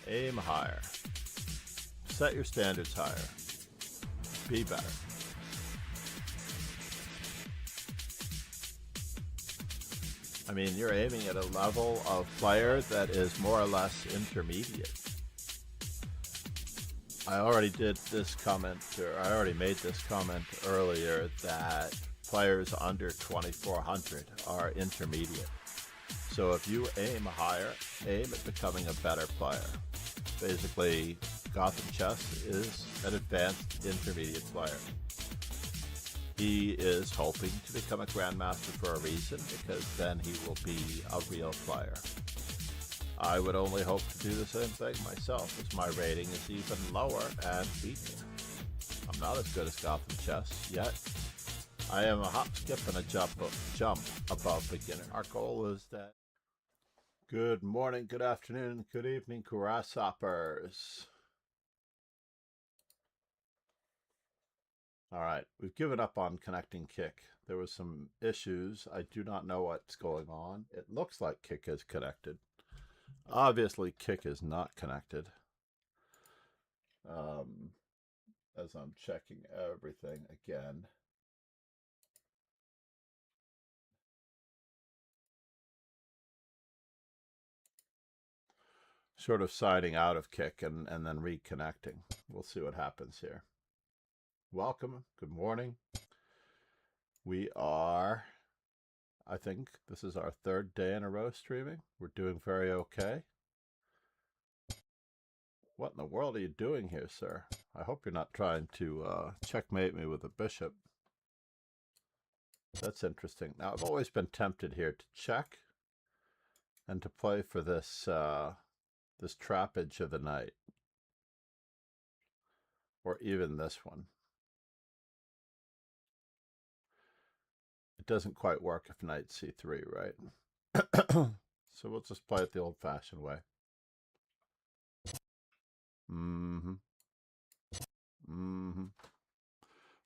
Aim higher. Set your standards higher. Be better. I mean, you're aiming at a level of player that is more or less intermediate. I already did this comment, or I already made this comment earlier, that players under 2400 are intermediate. So if you aim higher, aim at becoming a better player. Basically, Gotham Chess is an advanced intermediate player. He is hoping to become a Grandmaster for a reason, because then he will be a real player. I would only hope to do the same thing myself, as my rating is even lower and weaker. I'm not as good as Gotham Chess yet. I am a hop, skip, and a jump above beginner. Our goal is that. Good morning, good afternoon, good evening, grasshoppers. All right, we've given up on connecting Kick. There was some issues. I do not know what's going on. It looks like Kick is connected. Obviously, Kick is not connected. As I'm checking everything again. Sort of siding out of Kick and then reconnecting. We'll see what happens here. Welcome. Good morning. We are, I think this is our third day in a row streaming. We're doing very okay. What in the world are you doing here, sir? I hope you're not trying to checkmate me with a bishop. That's interesting. Now, I've always been tempted here to check and to play for this this trappage of the knight, or even this one. It doesn't quite work if knight c3, right? So we'll just play it the old-fashioned way.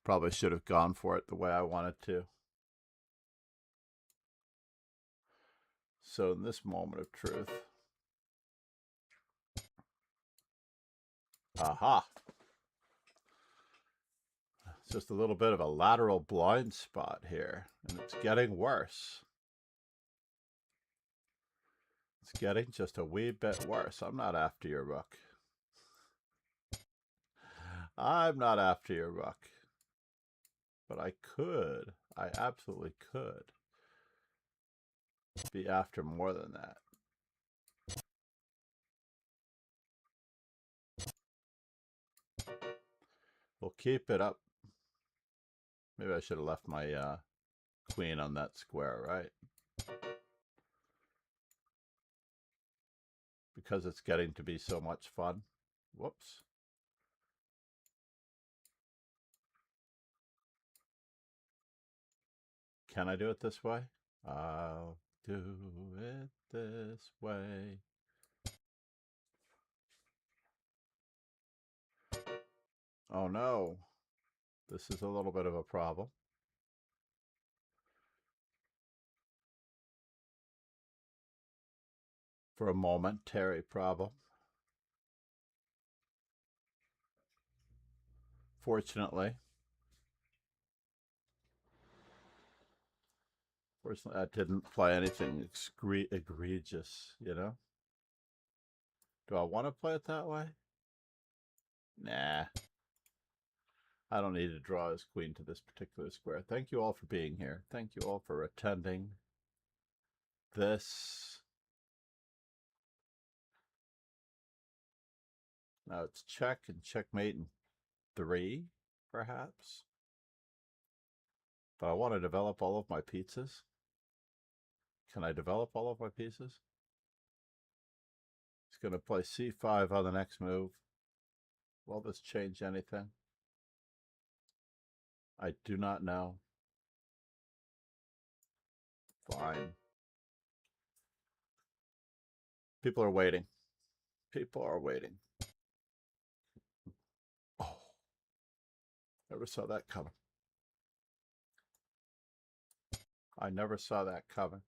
Probably should have gone for it the way I wanted to. So in this moment of truth, aha! It's just a little bit of a lateral blind spot here, and it's getting worse. It's getting just a wee bit worse. I'm not after your rook. I'm not after your rook. But I could. I absolutely could be after more than that. We'll keep it up. Maybe I should have left my queen on that square, right? Because it's getting to be so much fun. Whoops. Can I do it this way? I'll do it this way. Oh no. This is a little bit of a problem. For a momentary problem. Fortunately, I didn't play anything egregious, you know? Do I want to play it that way? Nah. I don't need to draw his queen to this particular square. Thank you all for being here. Thank you all for attending this. Now it's check and checkmate in 3, perhaps. But I want to develop all of my pizzas. Can I develop all of my pieces? He's going to play c5 on the next move. Will this change anything? I do not know. Fine. People are waiting. People are waiting. Oh. Never saw that coming. I never saw that coming.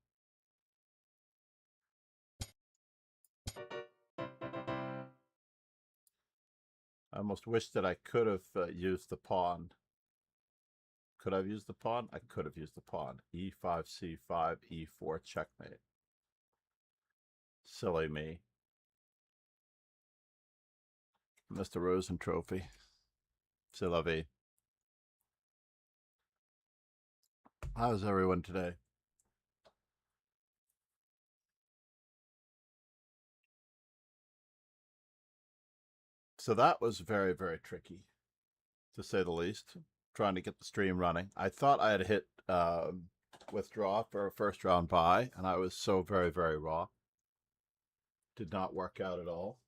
I almost wish that I could have used the pawn. Could I have used the pawn? I could have used the pawn. E5, C5, E4, checkmate. Silly me. Mr. Rosen Trophy. C'est la vie. How's everyone today? So that was very, very tricky, to say the least, trying to get the stream running. I thought I had hit withdraw for a first round buy, and I was so very, very raw. Did not work out at all.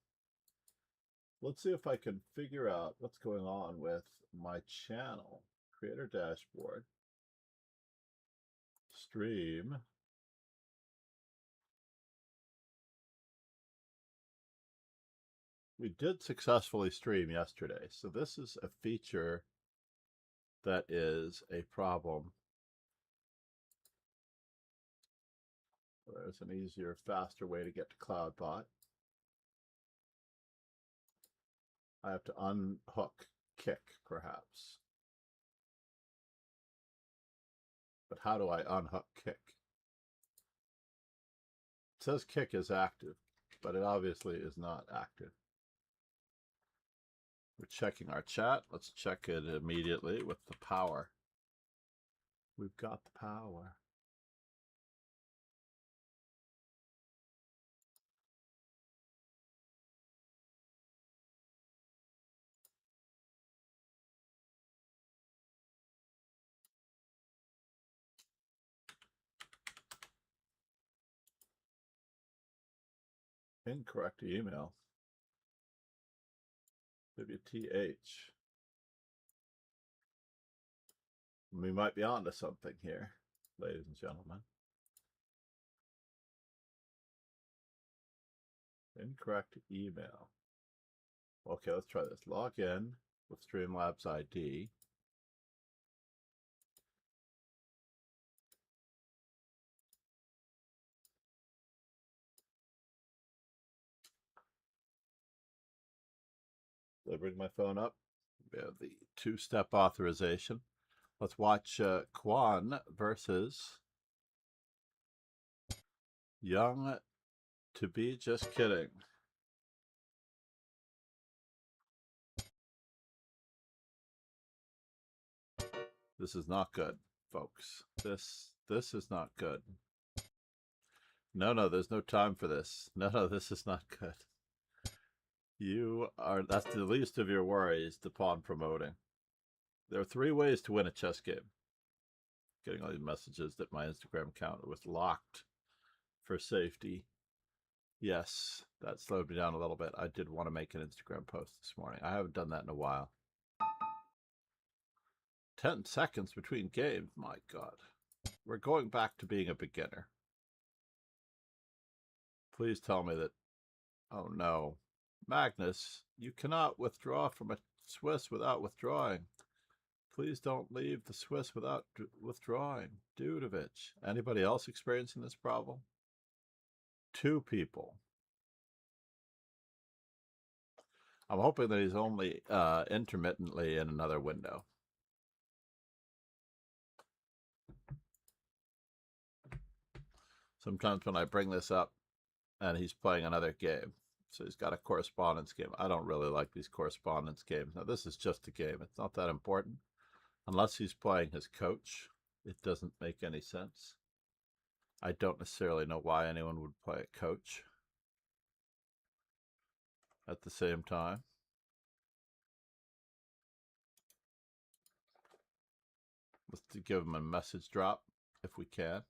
Let's see if I can figure out what's going on with my channel. Creator dashboard. Stream. We did successfully stream yesterday, so this is a feature that is a problem. There's an easier, faster way to get to CloudBot. I have to unhook kick, perhaps. But how do I unhook kick? It says kick is active, but it obviously is not active. We're checking our chat. Let's check it immediately with the power. We've got the power. Incorrect email. Maybe a TH. We might be onto something here, ladies and gentlemen. Incorrect email. Okay, let's try this. Log in with Streamlabs ID. Did I bring my phone up? We have the two-step authorization. Let's watch Quan versus Young to be just kidding. This is not good, folks. This is not good. No, there's no time for this. No, this is not good. That's the least of your worries, the pawn promoting. There are 3 ways to win a chess game. Getting all these messages that my Instagram account was locked for safety. Yes, that slowed me down a little bit. I did want to make an Instagram post this morning. I haven't done that in a while. 10 seconds between games. My God. We're going back to being a beginner. Please tell me that... Oh, no. Magnus, you cannot withdraw from a Swiss without withdrawing. Please don't leave the Swiss without withdrawing. Dudovich. Anybody else experiencing this problem? 2 people. I'm hoping that he's only intermittently in another window. Sometimes when I bring this up and he's playing another game, so he's got a correspondence game. I don't really like these correspondence games. Now, this is just a game. It's not that important. Unless he's playing his coach, it doesn't make any sense. I don't necessarily know why anyone would play a coach at the same time. Let's give him a message drop if we can.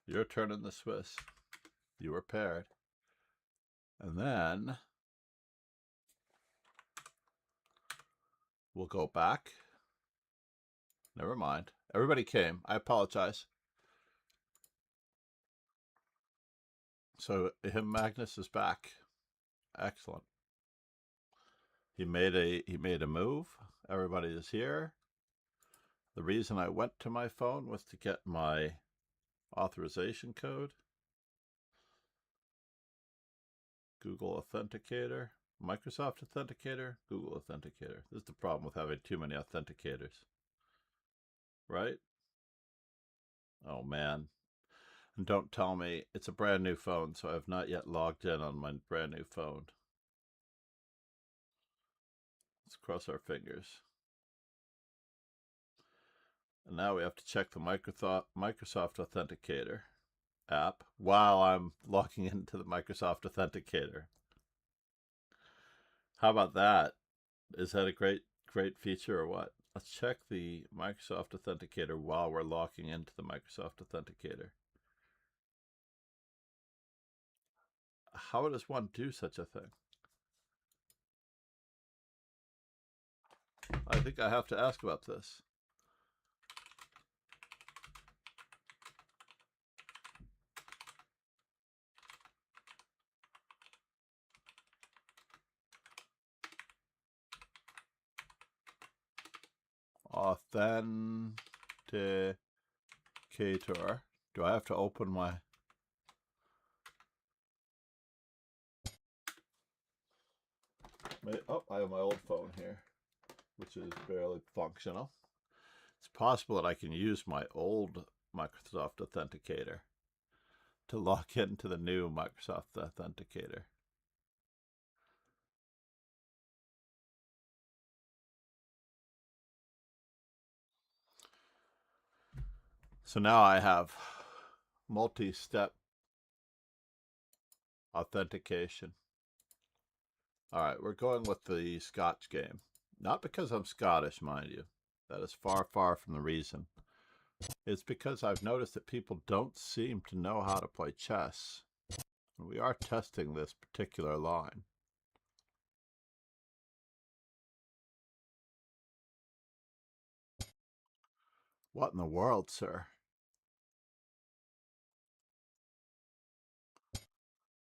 Your turn in the Swiss. You were paired. And then we'll go back. Never mind. Everybody came. I apologize. So Magnus is back. Excellent. He made a move. Everybody is here. The reason I went to my phone was to get my authorization code. Google Authenticator, Microsoft Authenticator, Google Authenticator. This is the problem with having too many authenticators, right? Oh man. And don't tell me it's a brand new phone, so I have not yet logged in on my brand new phone. Let's cross our fingers. And now we have to check the Microsoft Authenticator app while I'm logging into the Microsoft Authenticator. How about that? Is that a great feature or what? Let's check the Microsoft Authenticator while we're logging into the Microsoft Authenticator. How does one do such a thing? I think I have to ask about this. Authenticator. Do I have to open my... Oh, I have my old phone here, which is barely functional. It's possible that I can use my old Microsoft Authenticator to log into the new Microsoft Authenticator. So now I have multi-step authentication. All right, we're going with the Scotch game. Not because I'm Scottish, mind you. That is far, far from the reason. It's because I've noticed that people don't seem to know how to play chess. And we are testing this particular line. What in the world, sir?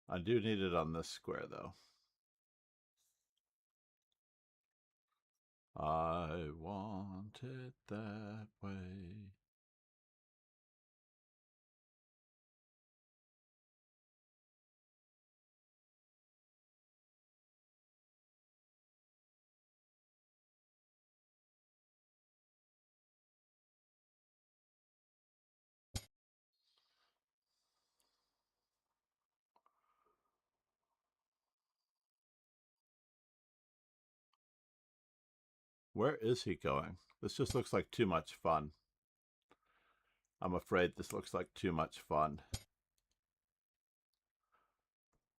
I do need it on this square, though. I want it that way. Where is he going? This just looks like too much fun. I'm afraid this looks like too much fun.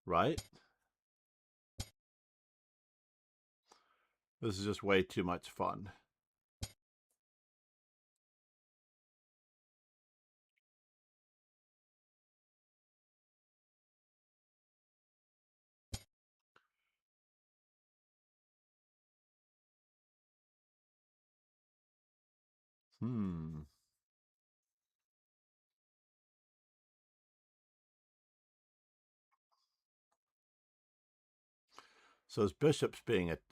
Right? This is just way too much fun. So his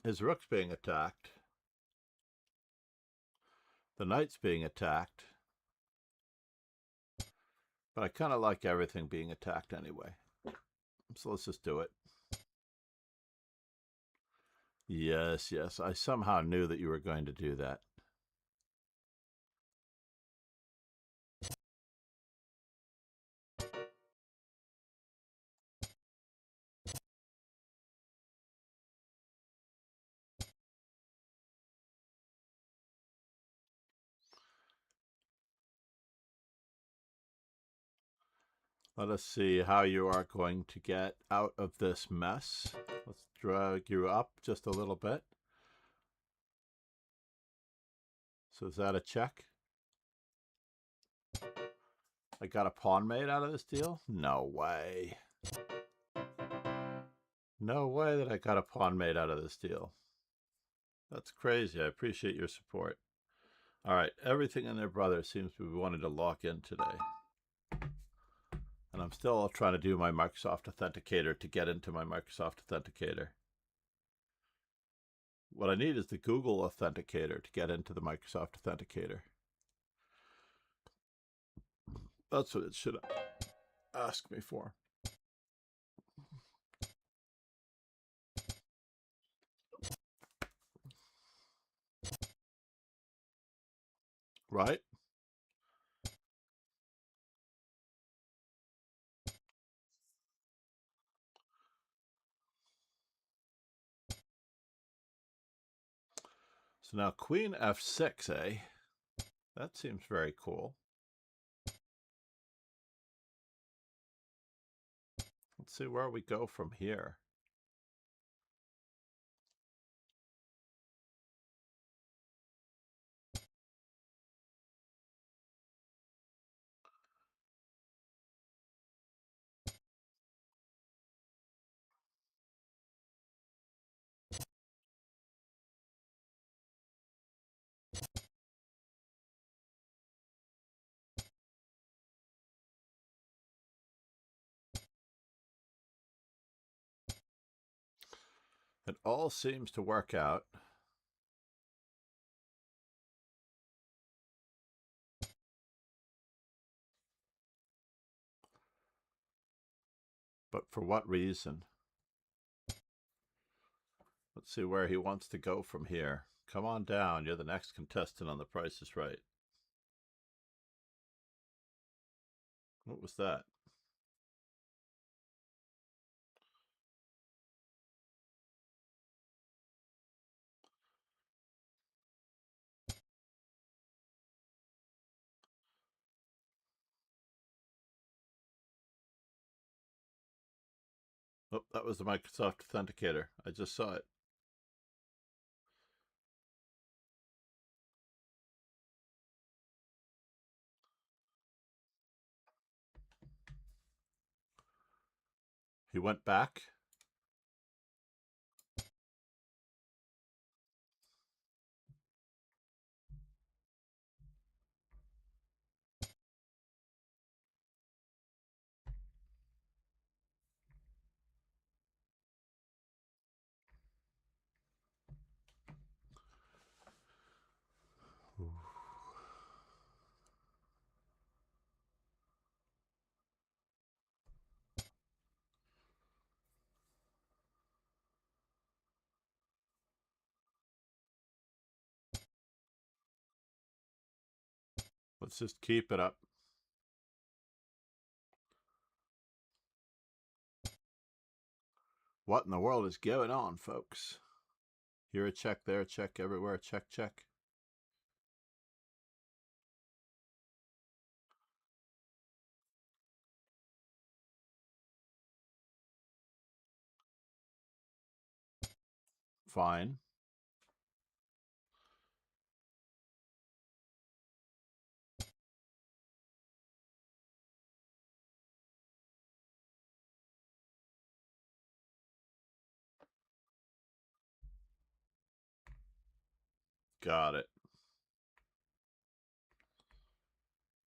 his rook's being attacked. The knight's being attacked. But I kind of like everything being attacked anyway. So let's just do it. Yes, yes. I somehow knew that you were going to do that. Let us see how you are going to get out of this mess. Let's drag you up just a little bit. So is that a check? I got a pawn made out of this deal? No way. No way that I got a pawn made out of this deal. That's crazy. I appreciate your support. All right, everything in their brother seems to be wanting to lock in today. And I'm still trying to do my Microsoft Authenticator to get into my Microsoft Authenticator. What I need is the Google Authenticator to get into the Microsoft Authenticator. That's what it should ask me for. Right? So now Queen F6, eh? That seems very cool. Let's see where we go from here. It all seems to work out. But for what reason? Let's see where he wants to go from here. Come on down. You're the next contestant on The Price is Right. What was that? Oh, that was the Microsoft Authenticator. I just saw it. He went back. Ooh. Let's just keep it up. What in the world is going on, folks? Here a check, there a check, everywhere, check, check. Fine. Got it.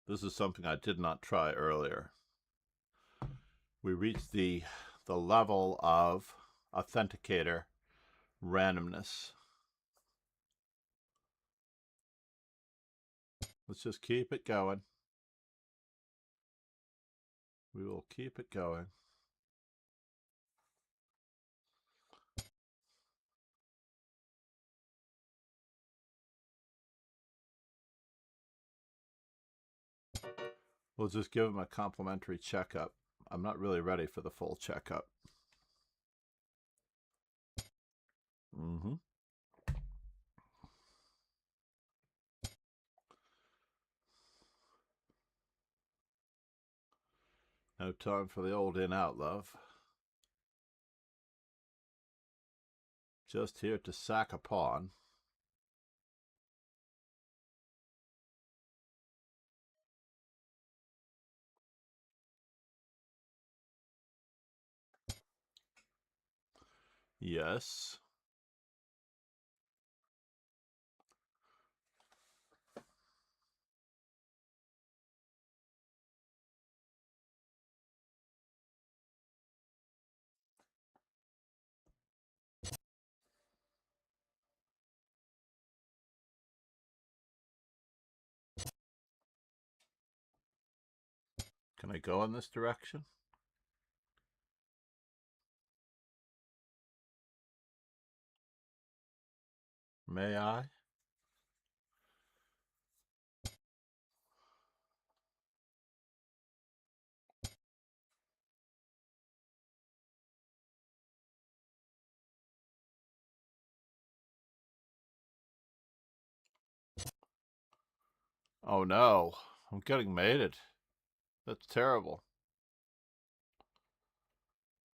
This is something I did not try earlier. We reached the level of authenticator randomness. Let's just keep it going. We will keep it going. We'll just give him a complimentary checkup. I'm not really ready for the full checkup. Mm-hmm. No time for the old in-out, love. Just here to sack a pawn. Yes. Can I go in this direction? May I? Oh no, I'm getting mated. That's terrible.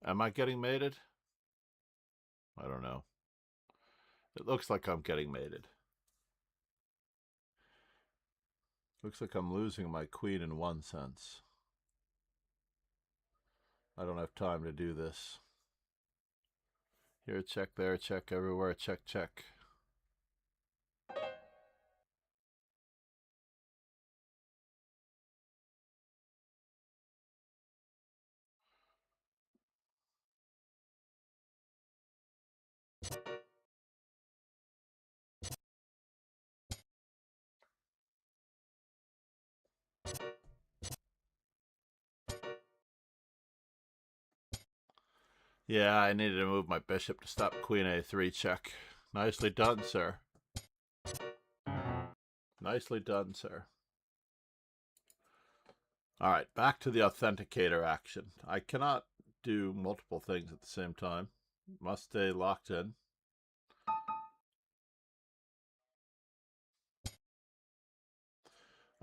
Am I getting mated? I don't know. It looks like I'm getting mated. Looks like I'm losing my queen in one sense. I don't have time to do this. Here, check, there, check, everywhere, check, check. Yeah, I needed to move my bishop to stop queen a3 check. Nicely done, sir. Nicely done, sir. All right, back to the authenticator action. I cannot do multiple things at the same time. Must stay locked in.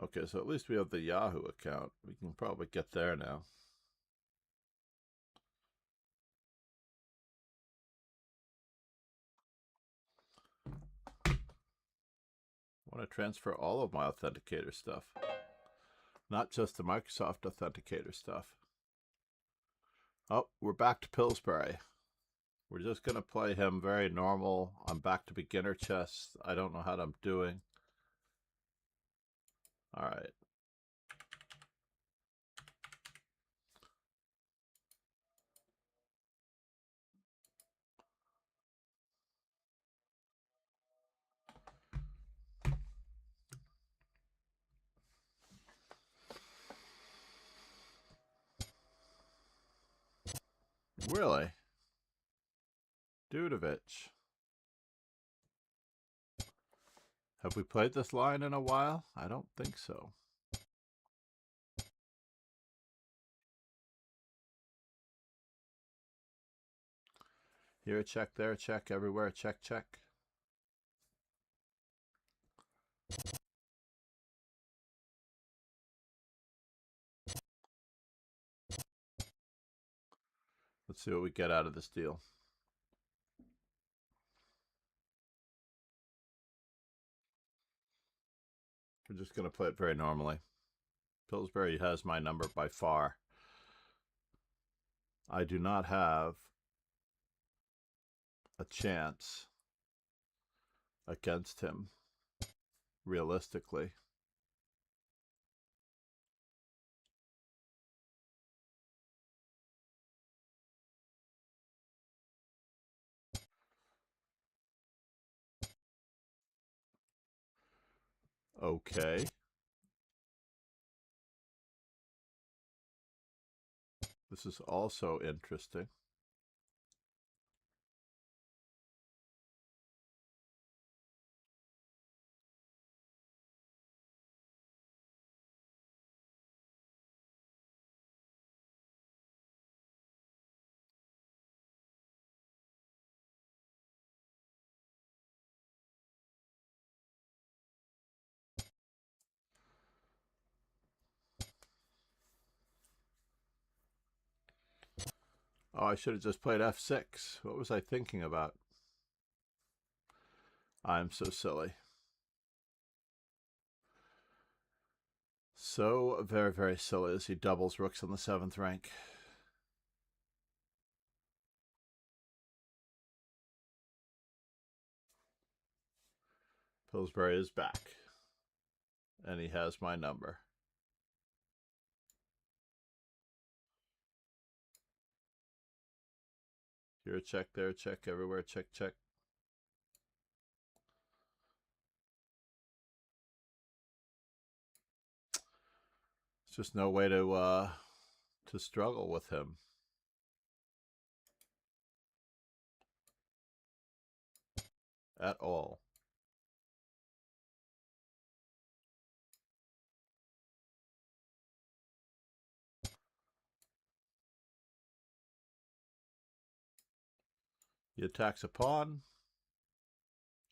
Okay, so at least we have the Yahoo account. We can probably get there now. I want to transfer all of my authenticator stuff, not just the Microsoft authenticator stuff. Oh, we're back to Pillsbury. We're just going to play him very normal. I'm back to beginner chess. I don't know how I'm doing. All right. Really? Dudovich. Have we played this line in a while? I don't think so. Here, check, there, check, everywhere, check, check. Let's see what we get out of this deal. We're just going to play it very normally. Pillsbury has my number by far. I do not have a chance against him, realistically. Okay. This is also interesting. Oh, I should have just played f6. What was I thinking about? I'm so silly. So very, very silly as he doubles rooks on the 7th rank. Pillsbury is back. And he has my number. Here, check, there, check, everywhere, check, check. It's Just no way to struggle with him. At all. He attacks a pawn.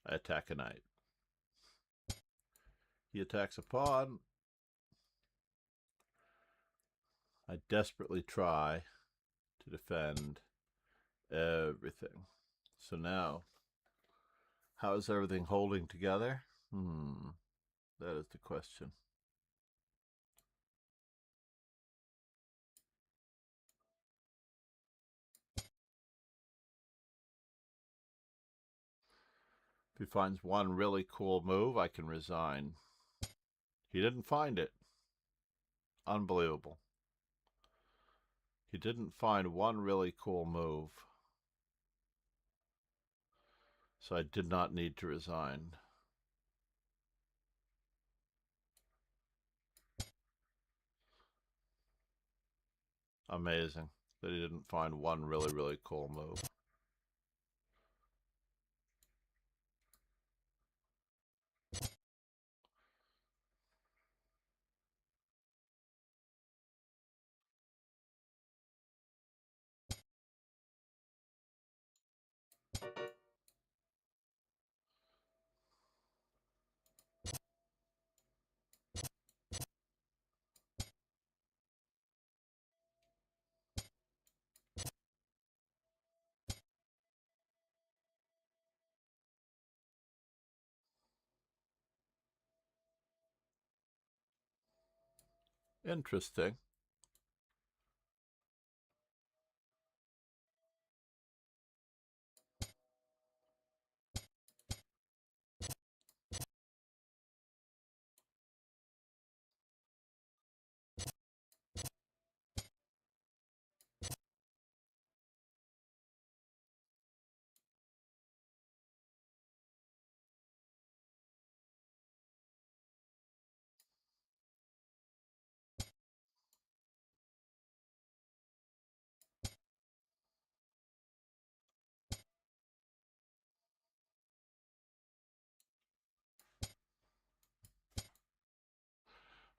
I attack a knight. He attacks a pawn. I desperately try to defend everything. So now, how is everything holding together? That is the question. If he finds one really cool move, I can resign. He didn't find it. Unbelievable. He didn't find one really cool move. So I did not need to resign. Amazing that he didn't find one really, really cool move. Interesting.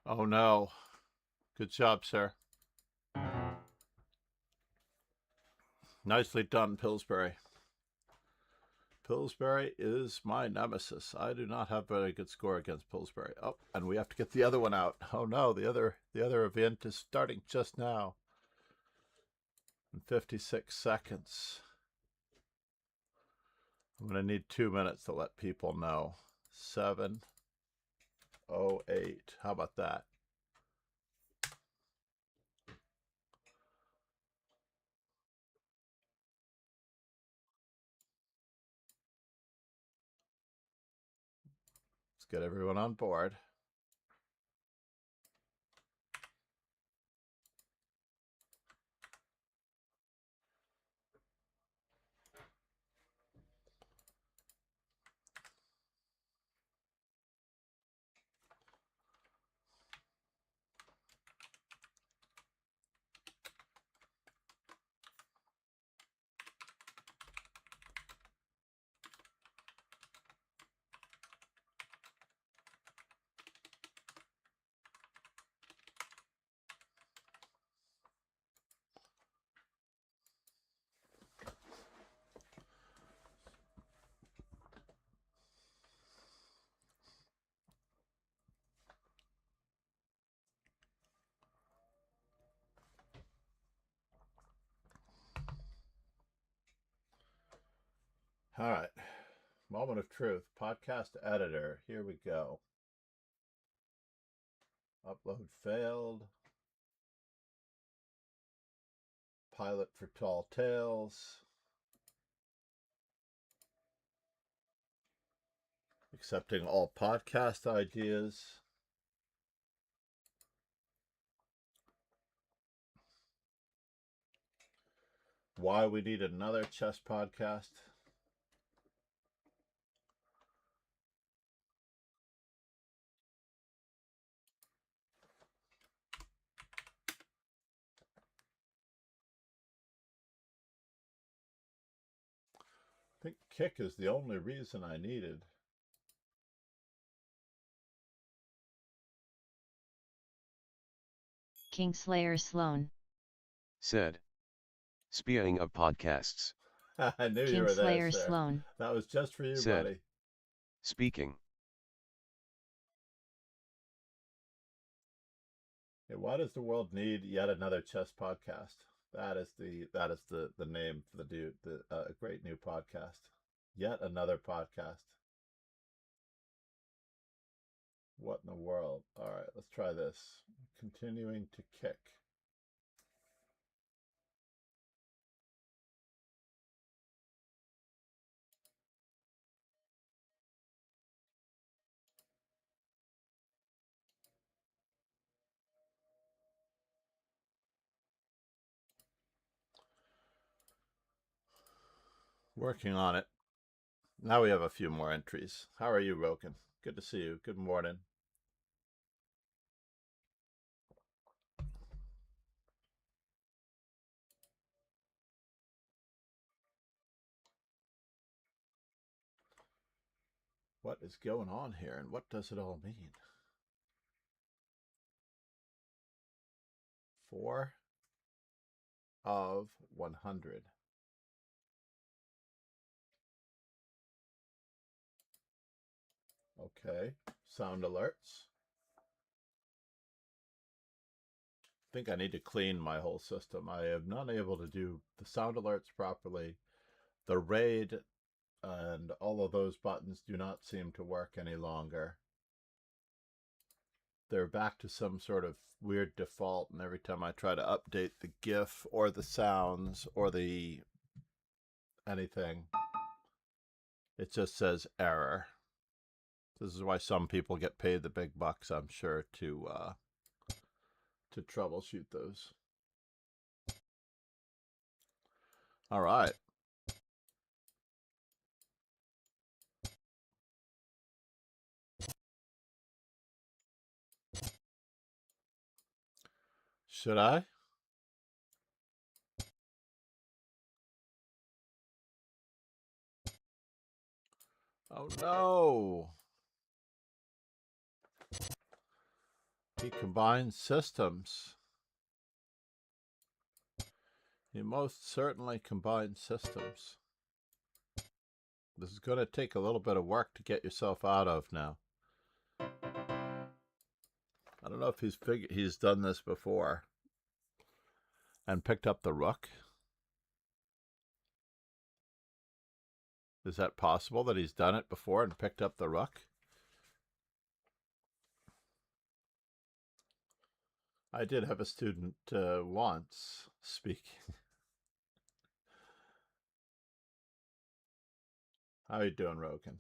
Oh no. Good job, sir. Nicely done, Pillsbury. Pillsbury is my nemesis. I do not have a very good score against Pillsbury. Oh, and we have to get the other one out. Oh no, the other event is starting just now. In 56 seconds. I'm going to need 2 minutes to let people know. 7:08. How about that? Let's get everyone on board. All right. Moment of truth. Podcast editor. Here we go. Upload failed. Pilot for Tall Tales. Accepting all podcast ideas. Why we need another chess podcast. think kick is the only reason I needed. Kingslayer Sloan said. Spewing of podcasts. I knew you were there, Kingslayer sir. Sloan That was just for you, said. buddy. Speaking. Hey, why does the world need yet another chess podcast? That is the name for the dude. The great new podcast. Yet another podcast. What in the world? All right, let's try this. Continuing to kick. Working on it. Now we have a few more entries. How are you, Roken? Good to see you. Good morning. What is going on here, and what does it all mean? 4 of 100. Okay, sound alerts. I think I need to clean my whole system. I am not able to do the sound alerts properly. The raid and all of those buttons do not seem to work any longer. They're back to some sort of weird default, and every time I try to update the GIF or the sounds or the anything, it just says error. This is why some people get paid the big bucks, I'm sure, to troubleshoot those. All right. Should I? Oh no! He combines systems. He most certainly combines systems. This is going to take a little bit of work to get yourself out of now. I don't know if he's done this before and picked up the rook. Is that possible that he's done it before and picked up the rook? I did have a student once speaking. How you doing, Rogan?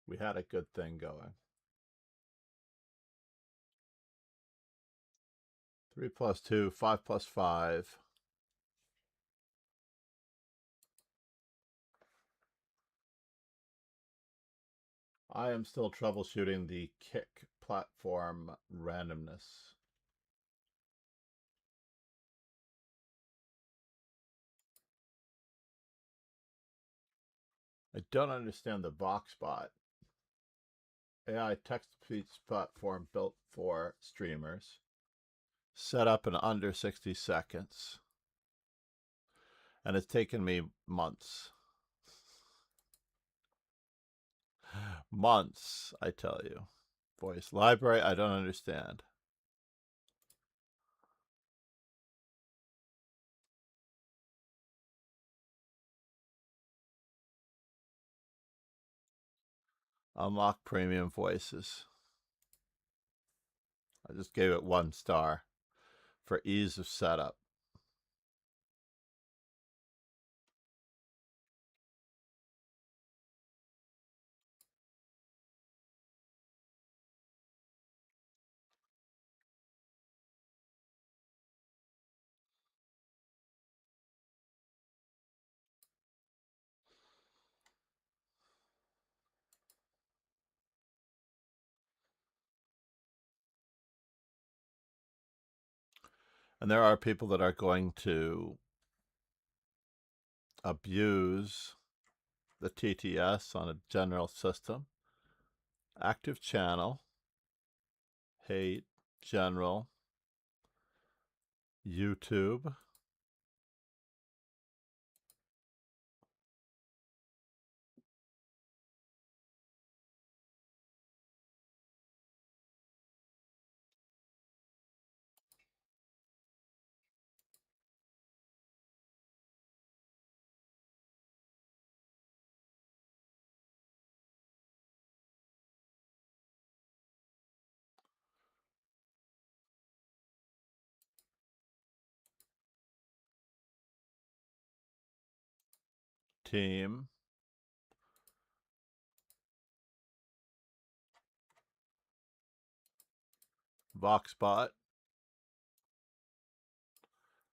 We had a good thing going. 3 plus 2, 5 plus 5. I am still troubleshooting the kick platform randomness. I don't understand the box bot. AI text-to-speech platform built for streamers. Set up in under 60 seconds. And it's taken me months. Months, I tell you. Voice library, I don't understand. Unlock premium voices. I just gave it 1 star for ease of setup. And there are people that are going to abuse the TTS on a general system. Active channel, hate, general, YouTube. Team. Voxbot.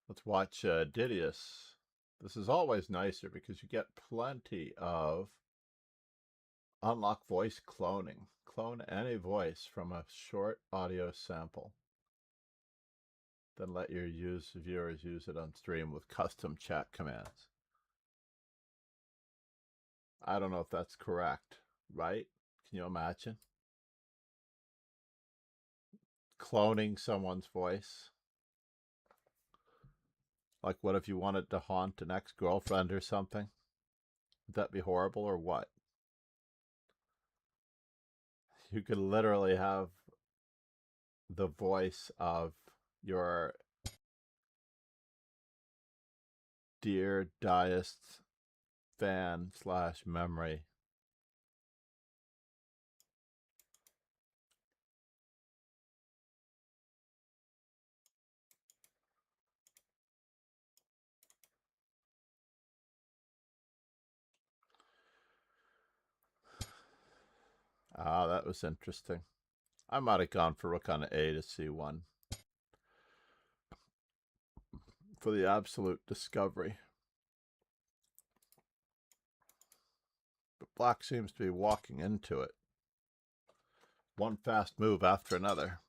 Let's watch Didius. This is always nicer because you get plenty of unlock voice cloning. Clone any voice from a short audio sample. Then let your viewers use it on stream with custom chat commands. I don't know if that's correct, right? Can you imagine? Cloning someone's voice. Like, what if you wanted to haunt an ex-girlfriend or something? Would that be horrible or what? You could literally have the voice of your dear, diest fan / memory. Ah, that was interesting. I might have gone for rook on A to C1 for the absolute discovery. But black seems to be walking into it. One fast move after another.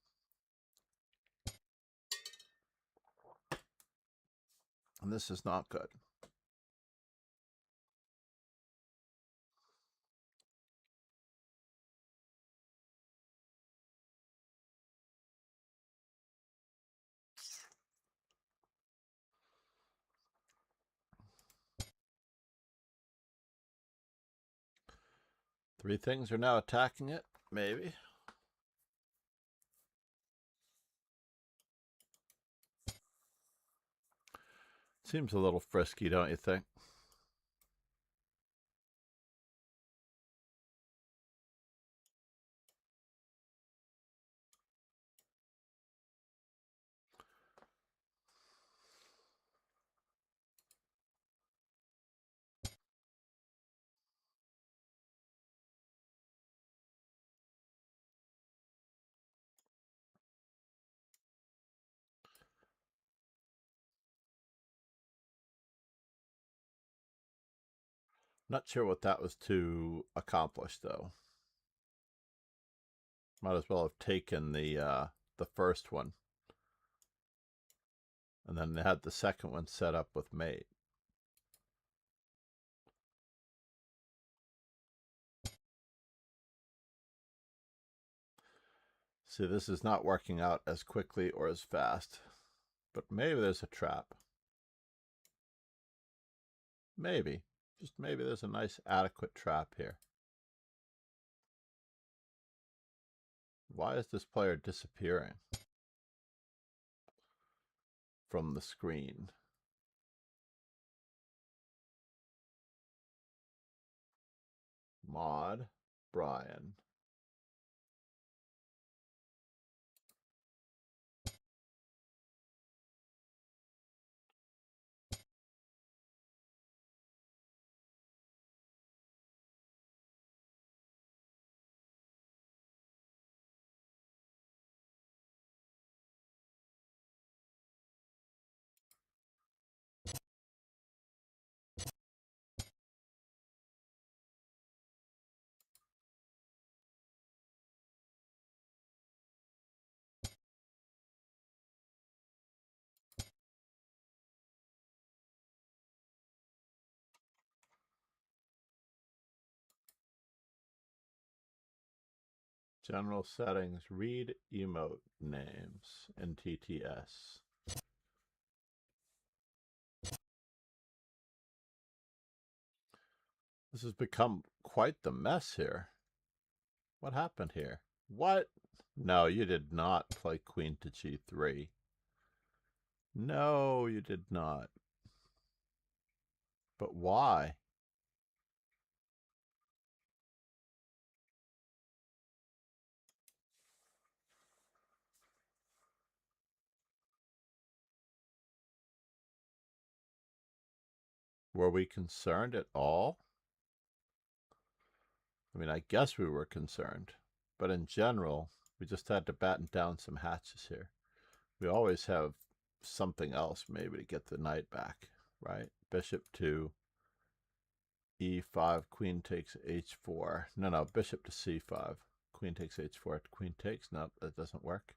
And this is not good. Three things are now attacking it, maybe. Seems a little frisky, don't you think? Not sure what that was to accomplish, though. Might as well have taken the first one. And then they had the second one set up with mate. See, this is not working out as quickly or as fast. But maybe there's a trap. Maybe. Just maybe there's a nice adequate trap here. Why is this player disappearing from the screen? Maud, Brian. General settings, read emote names in TTS. This has become quite the mess here. What happened here? What? No, you did not play queen to g3. No, you did not. But why? Were we concerned at all? I mean, I guess we were concerned. But in general, we just had to batten down some hatches here. We always have something else maybe to get the knight back, right? Bishop to e5, queen takes h4. No, bishop to c5. Queen takes h4, queen takes. No, that doesn't work.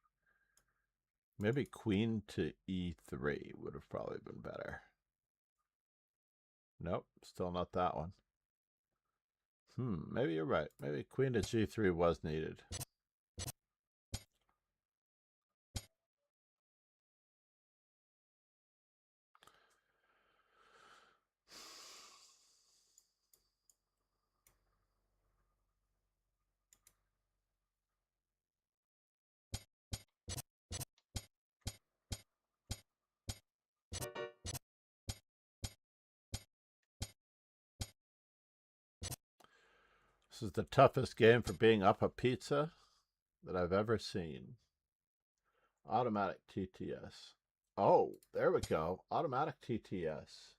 Maybe queen to e3 would have probably been better. Nope, still not that one. Maybe you're right. Maybe queen to g3 was needed. This is the toughest game for being up a pizza that I've ever seen. Automatic TTS. Oh, there we go. Automatic TTS.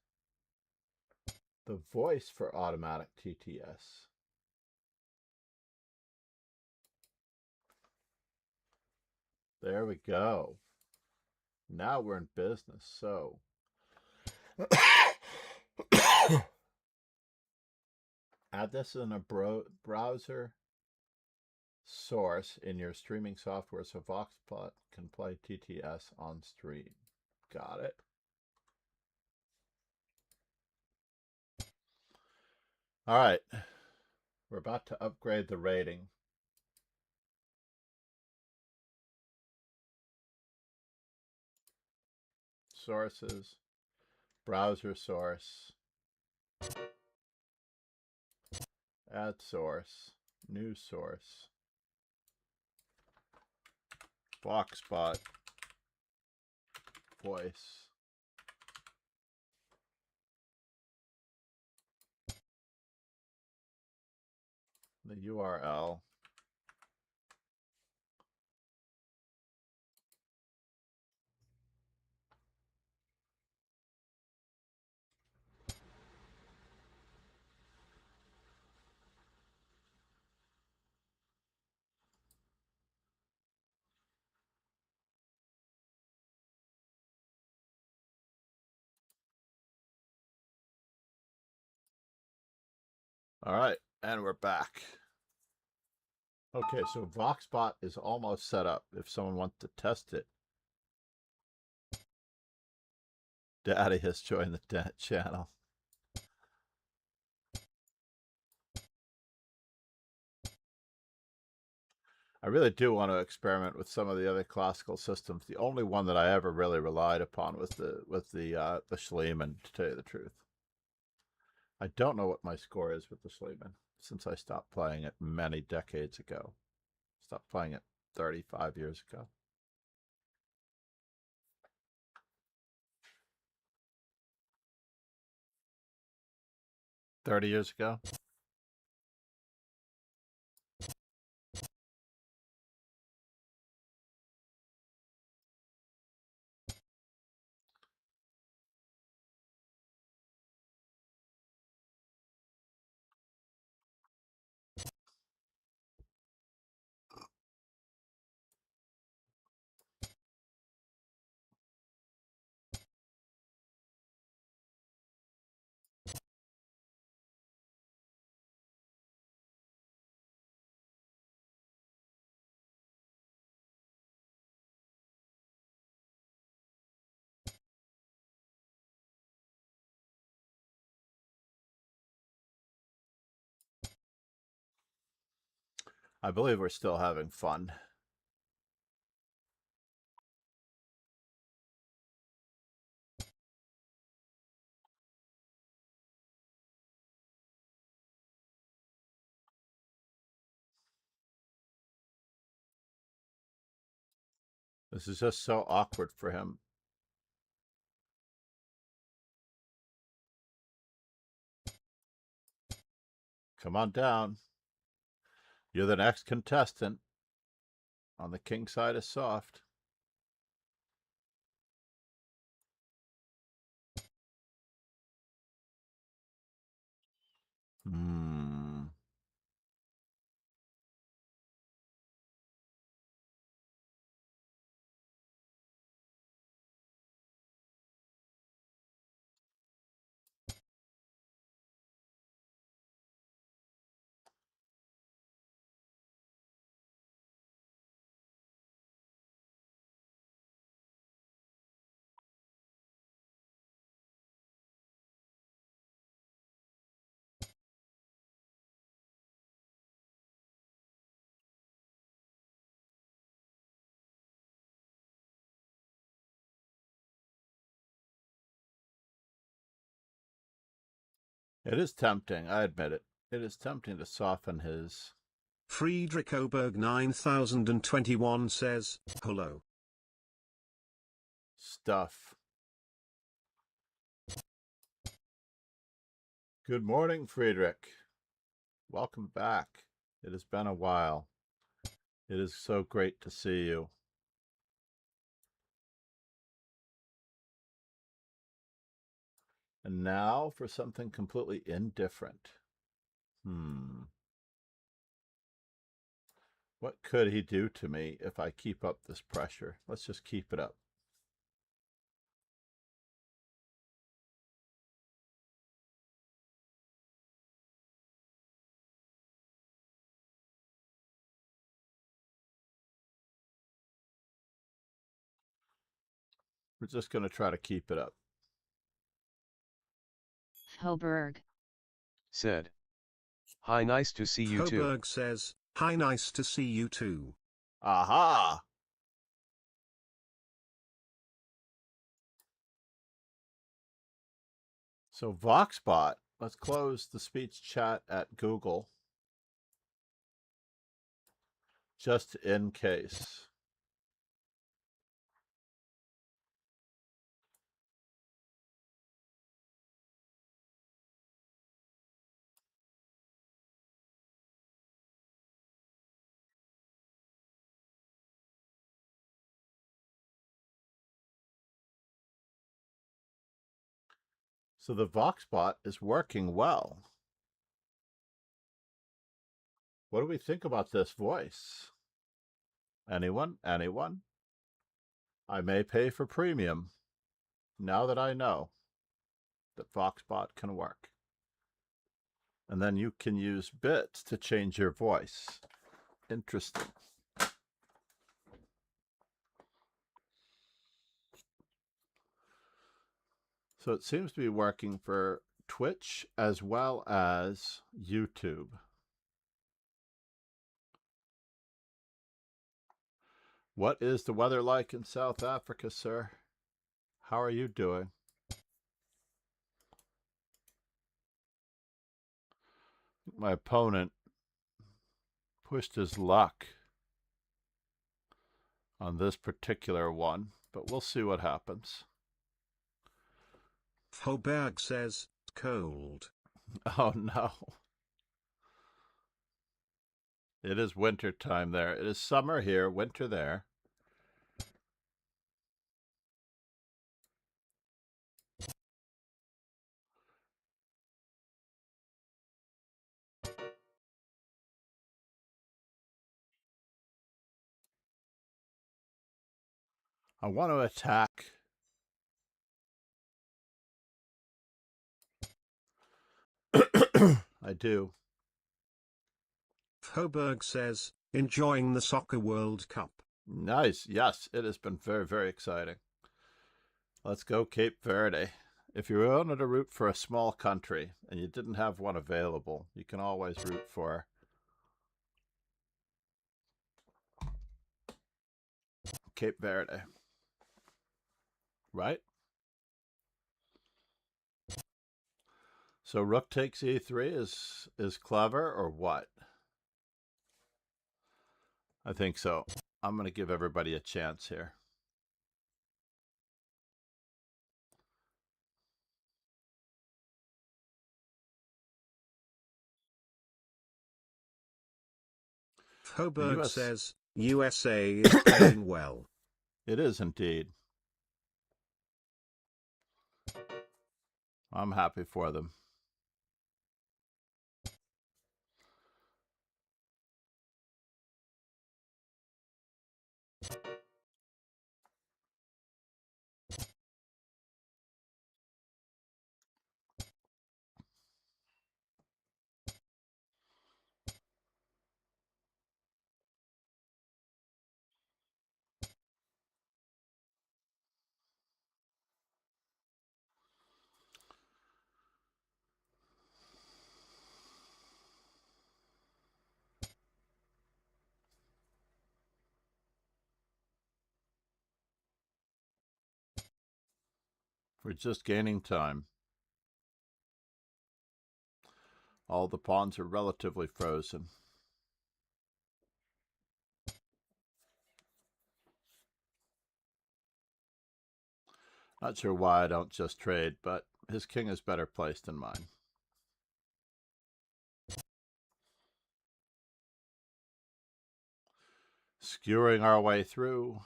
The voice for automatic TTS. There we go. Now we're in business. So add this in a browser source in your streaming software so VoxPlot can play TTS on stream. Got it. All right. We're about to upgrade the rating. Sources, browser source, add source, new source, VoxPlot, voice. The URL. All right, and we're back. Okay, so VoxPlot is almost set up if someone wants to test it. Daddy has joined the channel. I really do want to experiment with some of the other classical systems. The only one that I ever really relied upon was the Schliemann, to tell you the truth. I don't know what my score is with the Schliemann since I stopped playing it many decades ago. Stopped playing it 35 years ago. $30 years ago. I believe we're still having fun. This is just so awkward for him. Come on down. You're the next contestant. On the king side is soft. It is tempting, I admit it. It is tempting to soften his... Friedrich Oberg 9021 says, hello. Stuff. Good morning, Friedrich. Welcome back. It has been a while. It is so great to see you. And now for something completely indifferent. What could he do to me if I keep up this pressure? Let's just keep it up. We're just going to try to keep it up. Hoberg said, hi, nice to see you too. Hoberg says, hi, nice to see you too. Aha! So Voxbot, let's close the speech chat at Google. Just in case. So the Voxbot is working well. What do we think about this voice? Anyone? Anyone? I may pay for premium now that I know that Voxbot can work. And then you can use bits to change your voice. Interesting. So it seems to be working for Twitch as well as YouTube. What is the weather like in South Africa, sir? How are you doing? My opponent pushed his luck on this particular one, but we'll see what happens. Hoberg says, cold. Oh no. It is winter time there. It is summer here, winter there. I want to attack. I do. Hoberg says, enjoying the Soccer World Cup. Nice. Yes, it has been very, very exciting. Let's go Cape Verde. If you wanted to root for a small country and you didn't have one available, you can always root for Cape Verde. Right? So rook takes e3 is clever or what? I think so. I'm going to give everybody a chance here. Hoberg says, USA is playing well. It is indeed. I'm happy for them. We're just gaining time. All the pawns are relatively frozen. Not sure why I don't just trade, but his king is better placed than mine. Skewering our way through.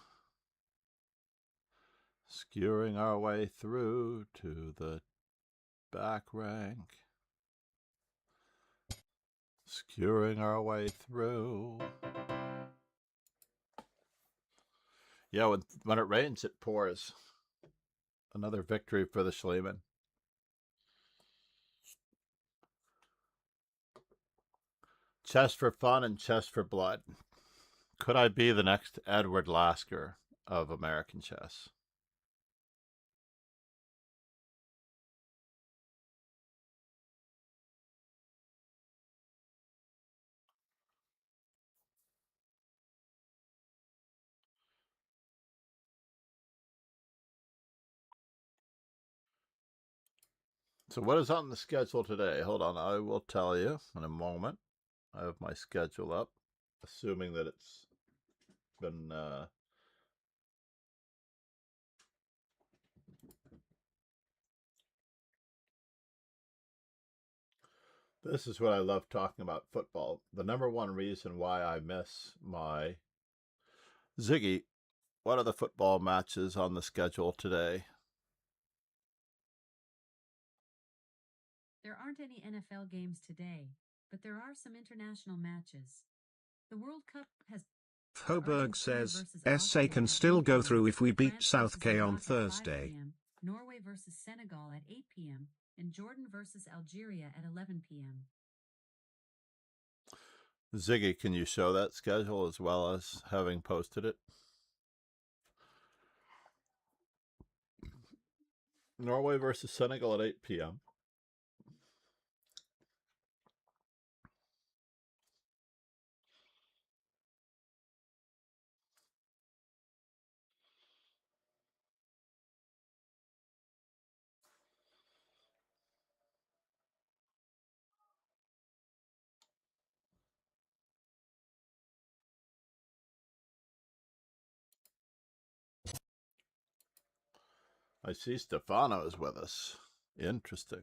Skewering our way through to the back rank. Skewering our way through. Yeah, when it rains, it pours. Another victory for the Schliemann. Chess for fun and chess for blood. Could I be the next Edward Lasker of American chess? So what is on the schedule today? Hold on, I will tell you in a moment. I have my schedule up, assuming that it's been... This is what I love talking about football. The number one reason why I miss my Ziggy. What are the football matches on the schedule today? There aren't any NFL games today, but there are some international matches. The World Cup has... Hoberg says, SA can still go through if we beat South K on Thursday. Norway versus Senegal at 8 p.m. and Jordan versus Algeria at 11 p.m. Ziggy, can you show that schedule as well as having posted it? Norway versus Senegal at 8 p.m. I see Stefano is with us. Interesting.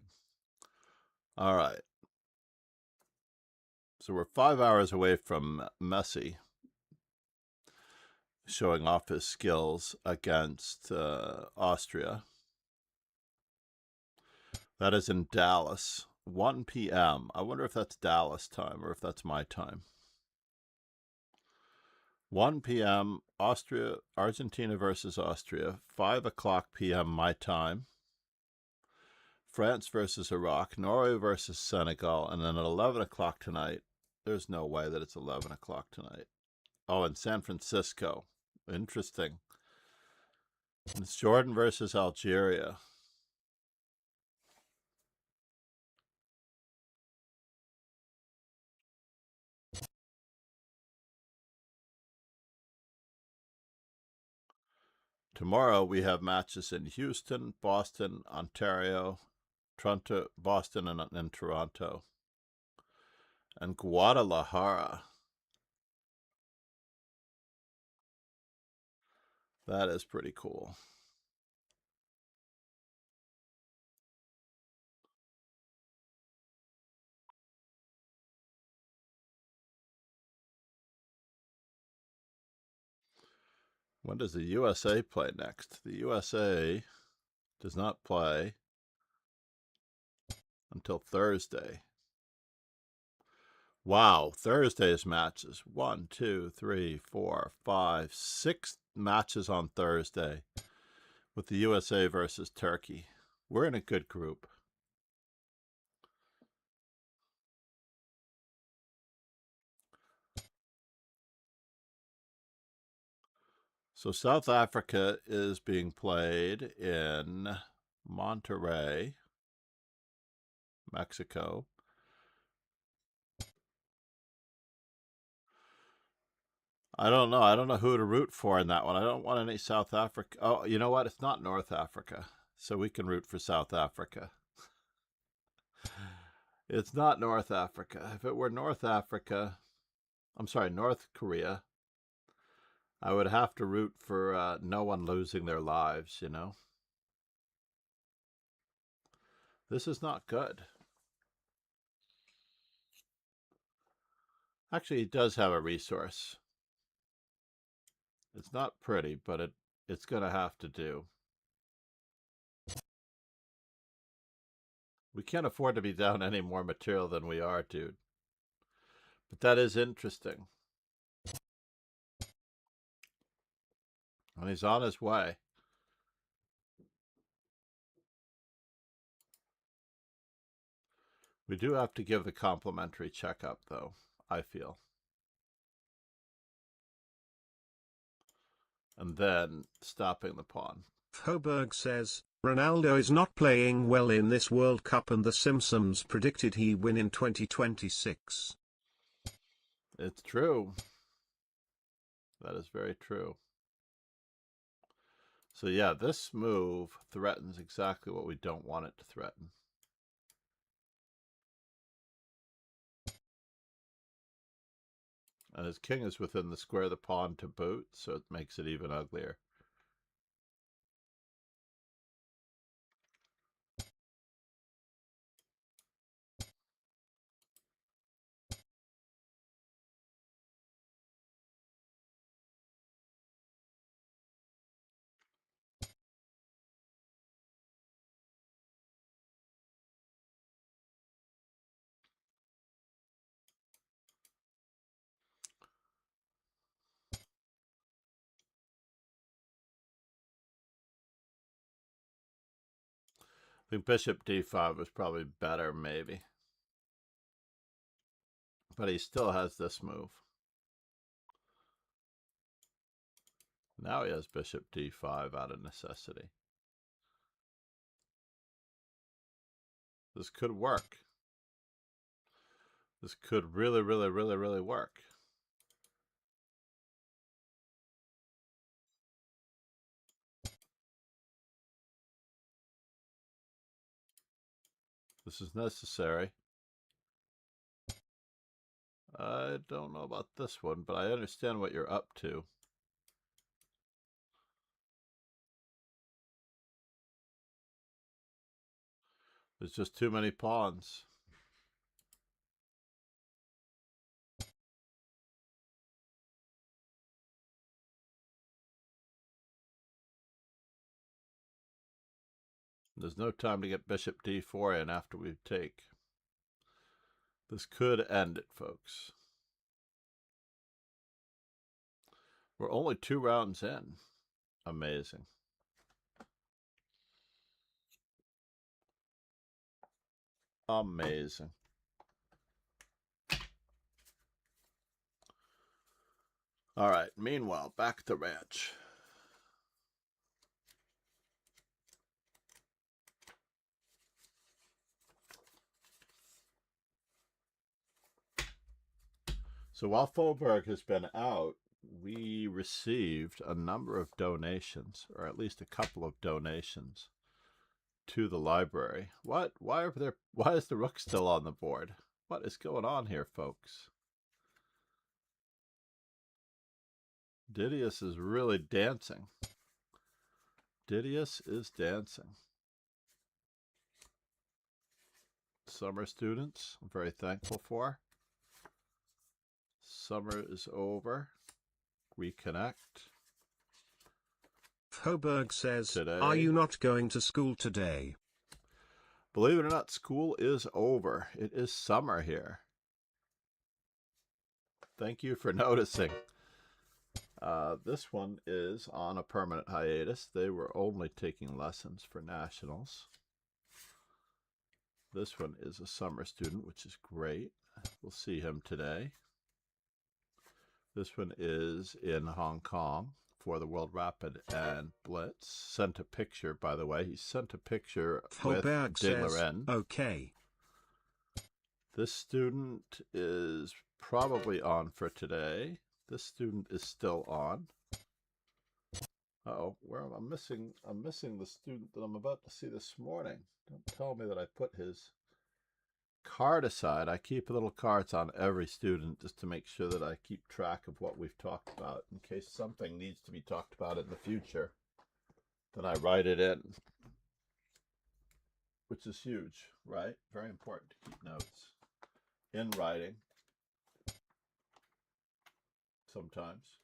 All right. So we're 5 hours away from Messi showing off his skills against Austria. That is in Dallas, 1 p.m. I wonder if that's Dallas time or if that's my time. 1 p.m. Argentina versus Austria, 5 o'clock p.m. my time. France versus Iraq, Norway versus Senegal, and then at 11 o'clock tonight. There's no way that it's 11 o'clock tonight. Oh, in San Francisco. Interesting. It's Jordan versus Algeria. Tomorrow we have matches in Houston, Boston, Ontario, Toronto, Boston, and Toronto, and Guadalajara. That is pretty cool. When does the USA play next? The USA does not play until Thursday. Wow, Thursday's matches. 1, 2, 3, 4, 5, 6 matches on Thursday with the USA versus Turkey. We're in a good group. So South Africa is being played in Monterrey, Mexico. I don't know. I don't know who to root for in that one. I don't want any South Africa. Oh, you know what? It's not North Africa. So we can root for South Africa. It's not North Africa. If it were North Africa, I'm sorry, North Korea, I would have to root for no one losing their lives, you know? This is not good. Actually, it does have a resource. It's not pretty, but it's going to have to do. We can't afford to be down any more material than we are, dude. But that is interesting. And he's on his way. We do have to give the complimentary checkup, though, I feel. And then stopping the pawn. Hoberg says, Ronaldo is not playing well in this World Cup and the Simpsons predicted he win in 2026. It's true. That is very true. So yeah, this move threatens exactly what we don't want it to threaten. And his king is within the square of the pawn to boot, so it makes it even uglier. I think bishop d5 was probably better, maybe. But he still has this move. Now he has bishop d5 out of necessity. This could work. This could really, really, really, really work. This is necessary. I don't know about this one, but I understand what you're up to. There's just too many pawns. There's no time to get bishop d4 in after we take. This could end it, folks. We're only 2 rounds in. Amazing. Amazing. All right, meanwhile, back at the ranch. So while Folberg has been out, we received a number of donations, or at least a couple of donations, to the library. What? Why is the rook still on the board? What is going on here, folks? Didius is really dancing. Didius is dancing. Summer students, I'm very thankful for. Summer is over. Reconnect. Hoberg says, Today. Are you not going to school today? Believe it or not, school is over. It is summer here. Thank you for noticing. This one is on a permanent hiatus. They were only taking lessons for nationals. This one is a summer student, which is great. We'll see him today. This one is in Hong Kong for the World Rapid and Blitz. Sent a picture, by the way. He sent a picture Hoberg with says, Dinglerin. okay. This student is probably on for today. This student is still on. Uh-oh, where am I missing? I'm missing the student that I'm about to see this morning. Don't tell me that I put his card aside. I keep little cards on every student just to make sure that I keep track of what we've talked about in case something needs to be talked about in the future. Then I write it in, which is huge, right? Very important to keep notes in writing sometimes.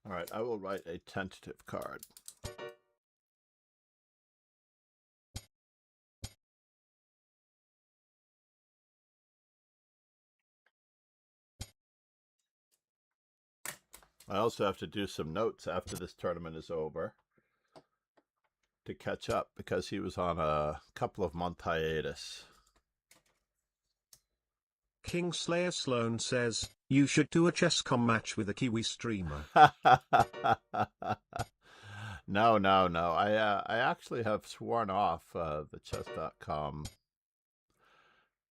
All right, I will write a tentative card. I also have to do some notes after this tournament is over to catch up because he was on a couple of month hiatus. Kingslayer Sloan says, you should do a chess.com match with a Kiwi streamer. No. I actually have sworn off the chess.com,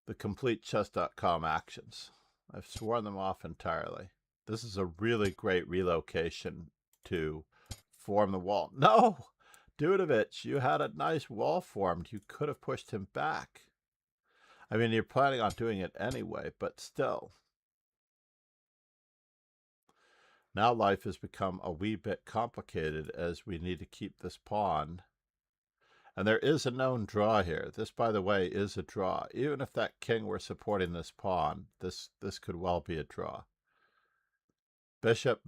the complete chess.com actions. I've sworn them off entirely. This is a really great relocation to form the wall. No, Dudovich, you had a nice wall formed. You could have pushed him back. I mean, you're planning on doing it anyway, but still. Now life has become a wee bit complicated as we need to keep this pawn. And there is a known draw here. This, by the way, is a draw. Even if that king were supporting this pawn, this could well be a draw. Bishop,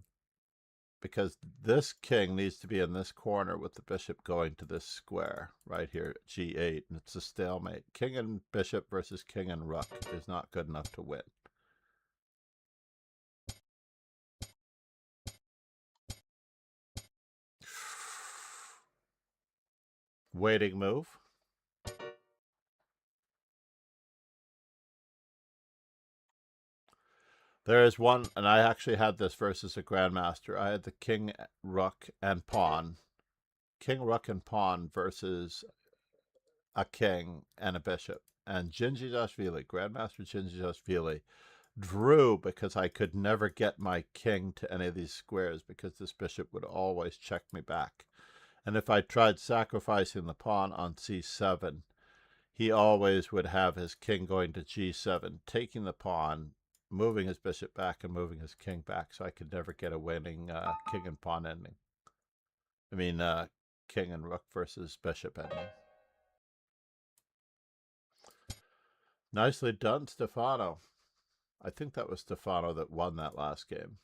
because this king needs to be in this corner with the bishop going to this square right here at g8, and it's a stalemate. King and bishop versus king and rook is not good enough to win. Waiting move. There is one, and I actually had this versus a grandmaster. I had the king, rook, and pawn. King, rook, and pawn versus a king and a bishop. And Ginjijashvili, Grandmaster Ginjijashvili, drew because I could never get my king to any of these squares because this bishop would always check me back. And if I tried sacrificing the pawn on c7, he always would have his king going to g7, taking the pawn, moving his bishop back and moving his king back, so I could never get a winning king and pawn ending. I mean, king and rook versus bishop ending. Nicely done, Stefano. I think that was Stefano that won that last game.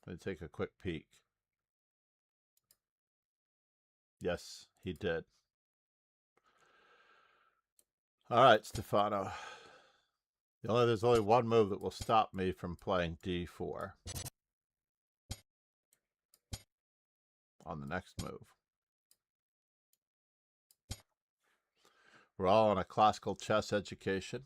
Let me take a quick peek. Yes, he did. All right, Stefano. There's only one move that will stop me from playing d4 on the next move. We're all on a classical chess education.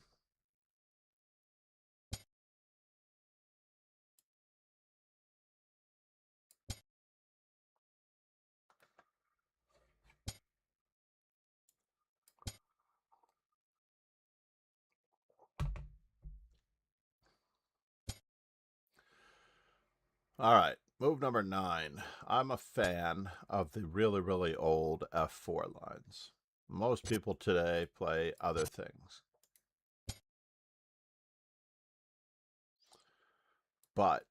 All right, move number 9. I'm a fan of the really, really old f4 lines. Most people today play other things. But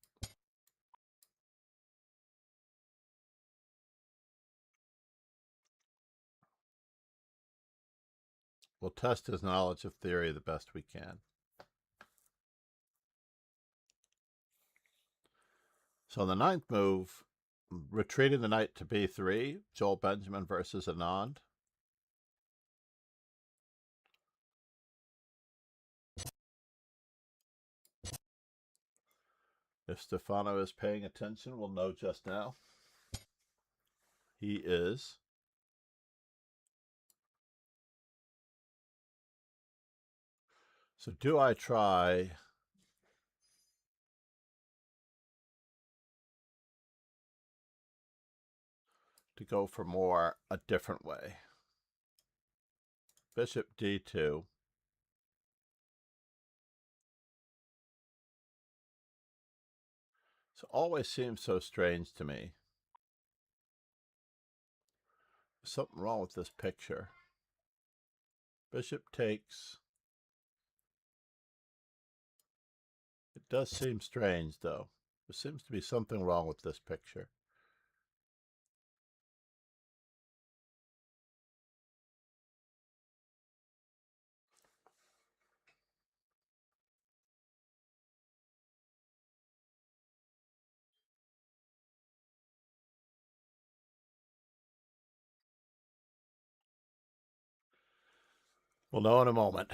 we'll test his knowledge of theory the best we can. So the 9th move, retreating the knight to b3, Joel Benjamin versus Anand. If Stefano is paying attention, we'll know just now. He is. So do I try to go for more a different way? Bishop d2. So always seems so strange to me. There's something wrong with this picture. Bishop takes. It does seem strange, though. There seems to be something wrong with this picture. We'll know in a moment.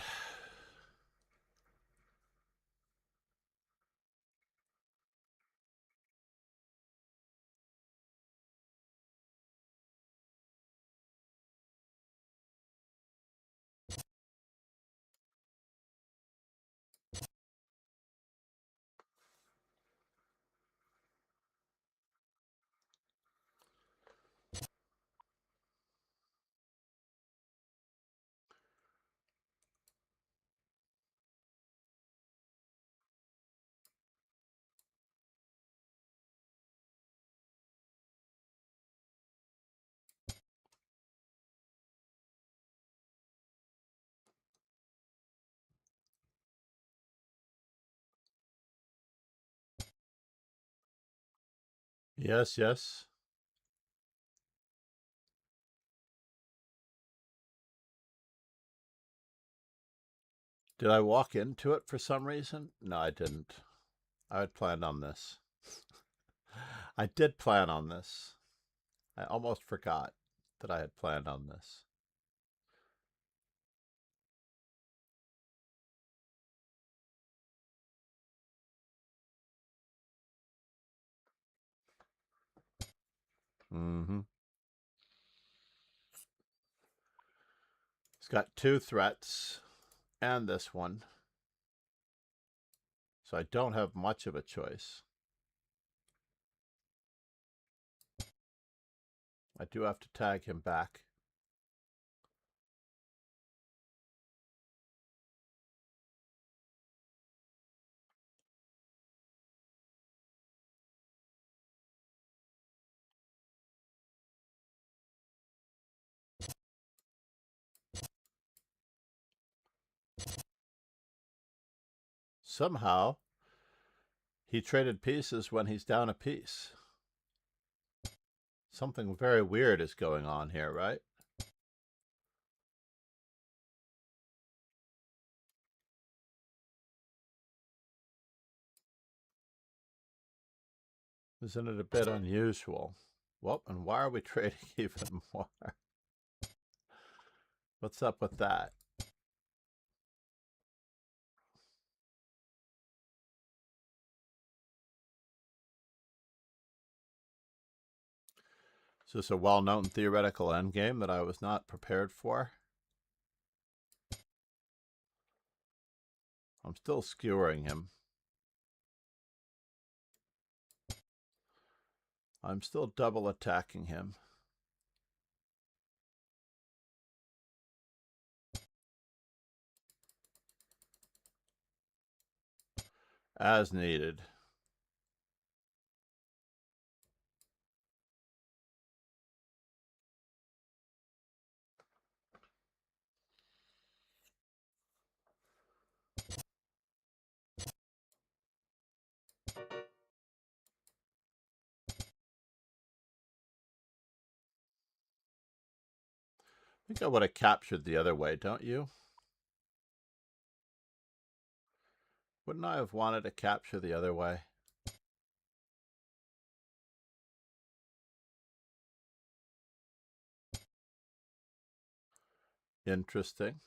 Yes, yes. Did I walk into it for some reason? No, I didn't. I had planned on this. I did plan on this. I almost forgot that I had planned on this. It's got 2 threats and this one. So I don't have much of a choice. I do have to tag him back. Somehow, he traded pieces when he's down a piece. Something very weird is going on here, right? Isn't it a bit unusual? Well, and why are we trading even more? What's up with that? Is this a well-known theoretical endgame that I was not prepared for? I'm still skewering him. I'm still double attacking him. As needed. I think I would have captured the other way, don't you? Wouldn't I have wanted to capture the other way? Interesting.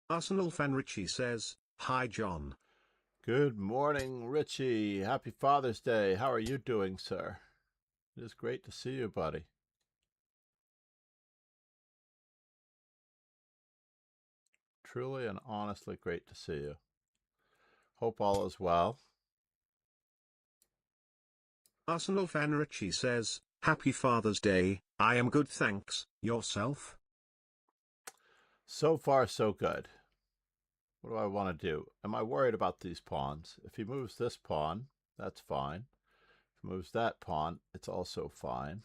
Arsenal fan Richie says, "Hi John." Good morning, Richie. Happy Father's Day. How are you doing, sir? It is great to see you, buddy. Truly and honestly great to see you. Hope all is well. Arsenal fan Richie says, "Happy Father's Day. I am good, thanks. Yourself?" So far, so good. What do I want to do? Am I worried about these pawns? If he moves this pawn, that's fine. If he moves that pawn, it's also fine.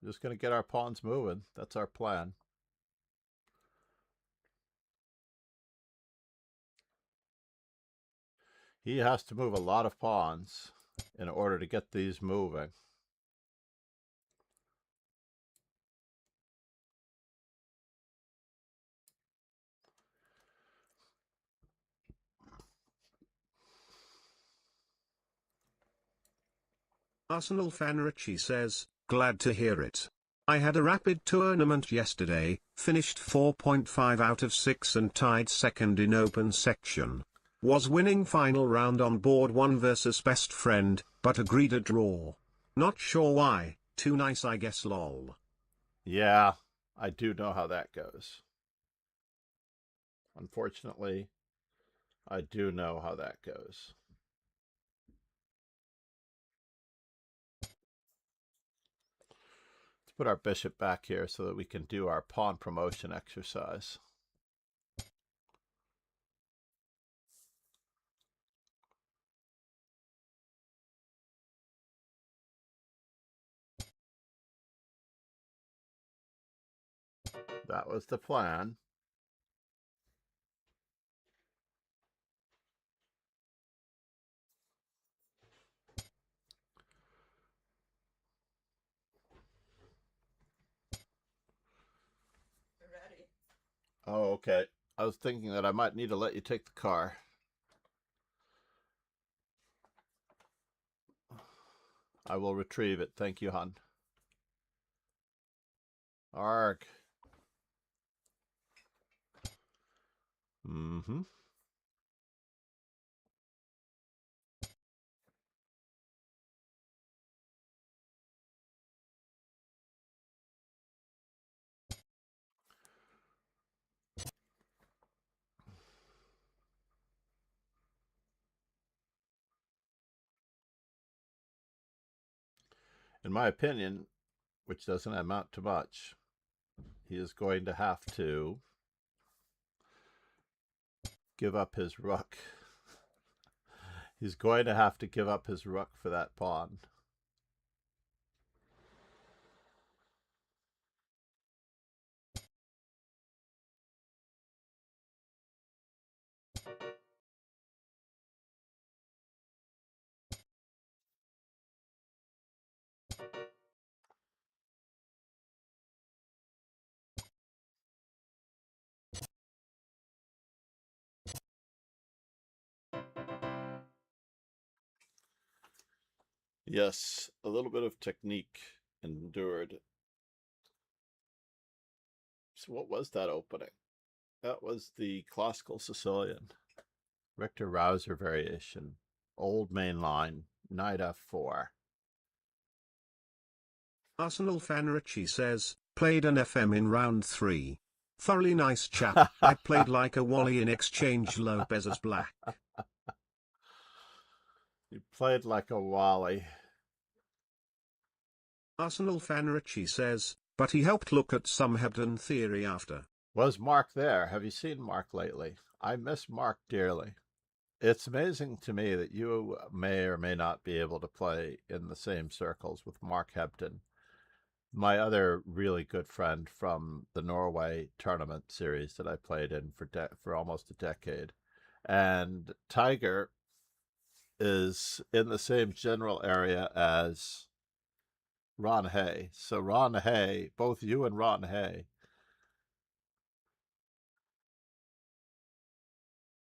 We're just going to get our pawns moving. That's our plan. He has to move a lot of pawns in order to get these moving. Arsenal fan Richie says, "Glad to hear it. I had a rapid tournament yesterday, finished 4.5 out of 6 and tied second in open section. Was winning final round on board 1 versus best friend, but agreed a draw. Not sure why, too nice I guess lol." Yeah, I do know how that goes. Unfortunately, I do know how that goes. Let's put our bishop back here so that we can do our pawn promotion exercise. That was the plan. Oh, okay. I was thinking that I might need to let you take the car. I will retrieve it. Thank you, hon. Arg. Mm-hmm. In my opinion, which doesn't amount to much, he is going to have to give up his rook. He's going to have to give up his rook for that pawn. Yes, a little bit of technique endured. So what was that opening? That was the classical Sicilian. Richter-Rauzer variation. Old main line. Knight f4. Arsenal fan Richie says, played an FM in round 3. Thoroughly nice chap. I played like a Wally in exchange Lopez as black. You played like a Wally. Arsenal fan Richie says, but he helped look at some Hebden theory after. Was Mark there? Have you seen Mark lately? I miss Mark dearly. It's amazing to me that you may or may not be able to play in the same circles with Mark Hebden, my other really good friend from the Norway tournament series that I played in for almost a decade. And Tiger is in the same general area as Ron Hay. So Ron Hay, both you and Ron Hay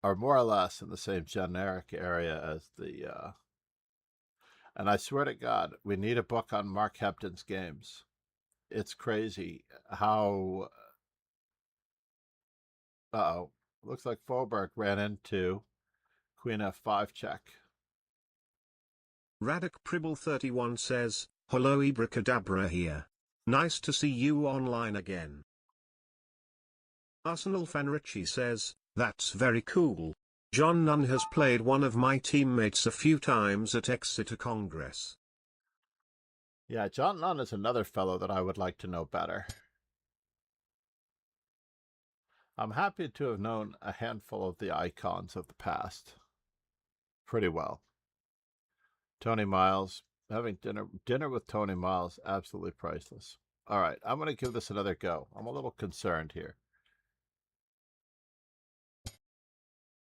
are more or less in the same generic area as the and I swear to God, we need a book on Mark Hebden's games. It's crazy how uh-oh. Looks like Faubourg ran into Queen f5 check. Radek Pribble 31 says, hello Ibracadabra here. Nice to see you online again. Arsenal fan Richie says, that's very cool. John Nunn has played one of my teammates a few times at Exeter Congress. Yeah, John Nunn is another fellow that I would like to know better. I'm happy to have known a handful of the icons of the past pretty well. Tony Miles, having dinner with Tony Miles, absolutely priceless. All right, I'm going to give this another go. I'm a little concerned here.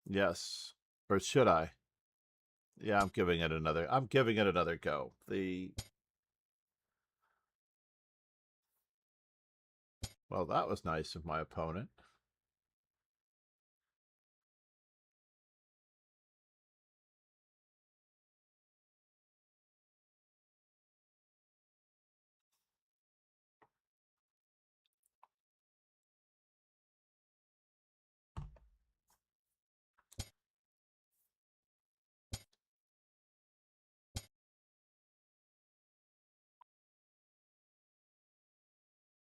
Yes, or should I? Yeah, I'm giving it another go. Well, that was nice of my opponent.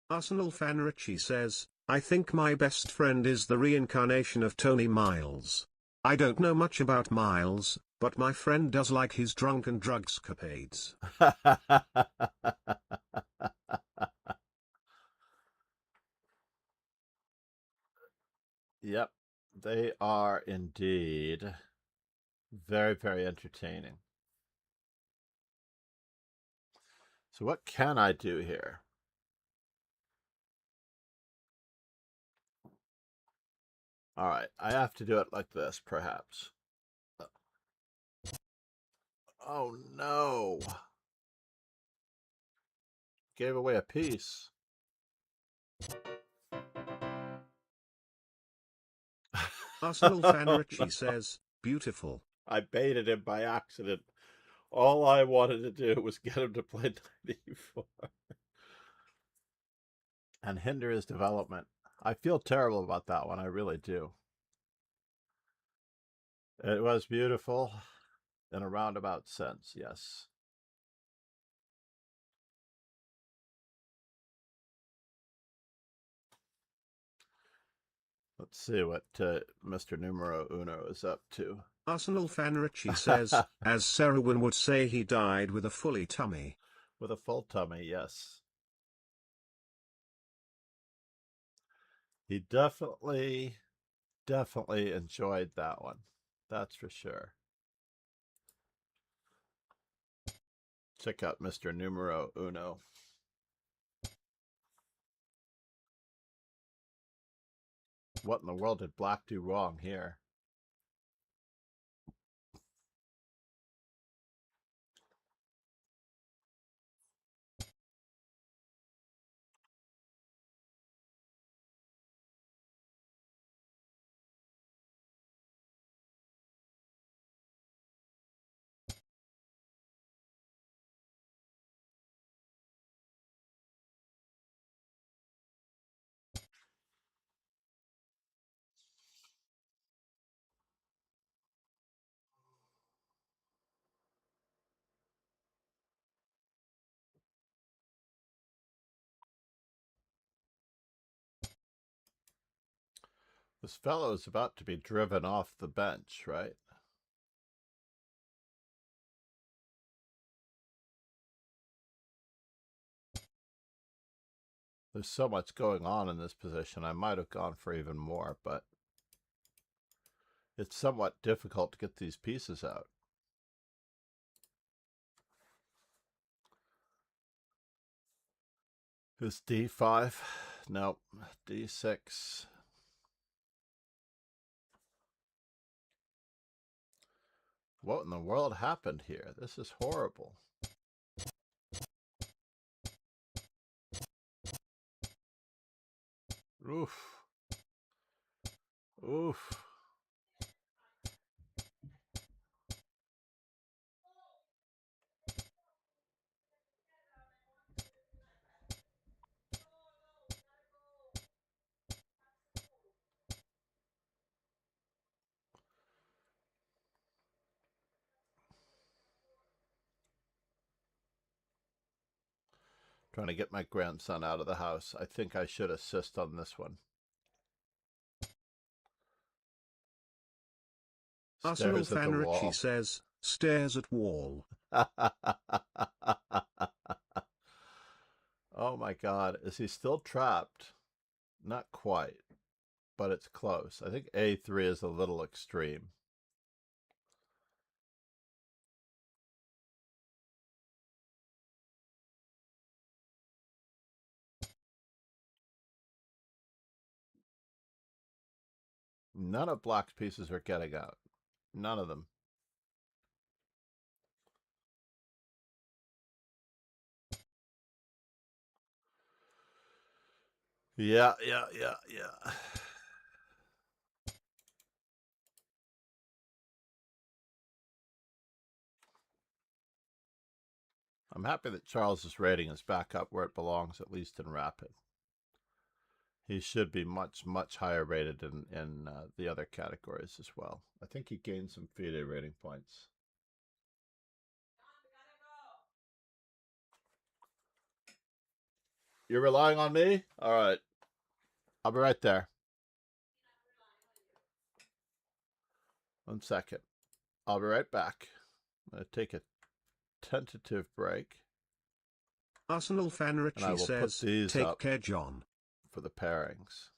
Arsenal fan Richie says, I think my best friend is the reincarnation of Tony Miles. I don't know much about Miles, but my friend does like his drunken drugscapades. Yep, they are indeed very, very entertaining. So what can I do here? All right, I have to do it like this, perhaps. Oh, no. Gave away a piece. Arsenal fan Oh, Richie no. says, beautiful. I baited him by accident. All I wanted to do was get him to play knight e4 and hinder his development. I feel terrible about that one. I really do. It was beautiful in a roundabout sense, yes. Let's see what Mr. Numero Uno is up to. Arsenal fan Richie says, as Serwin would say, he died with a fully tummy. With a full tummy, yes. He definitely enjoyed that one. That's for sure. Check out Mr. Numero Uno. What in the world did black do wrong here? This fellow is about to be driven off the bench, right? There's so much going on in this position. I might have gone for even more, but it's somewhat difficult to get these pieces out. Is D5? Nope. D6. What in the world happened here? This is horrible. Oof. Oof. Trying to get my grandson out of the house. I think I should assist on this one. Arsenal Stares at fan the Richie wall. says, stares at wall. Oh my God. Is he still trapped? Not quite, but it's close. I think A3 is a little extreme. None of Black's pieces are getting out. None of them. Yeah. I'm happy that Charles's rating is back up where it belongs, at least in Rapid. He should be much higher rated in the other categories as well. I think he gained some FIDE rating points. You're relying on me? All right. I'll be right there. 1 second. I'll be right back. I'm going to take a tentative break. Arsenal fan Richie says, take care, John. For the pairings.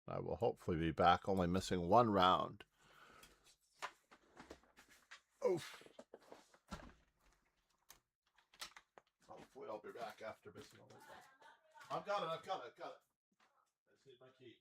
I will hopefully be back, only missing 1 round. Oof. Hopefully I'll be back after missing only 1. I've got it. I just need my key.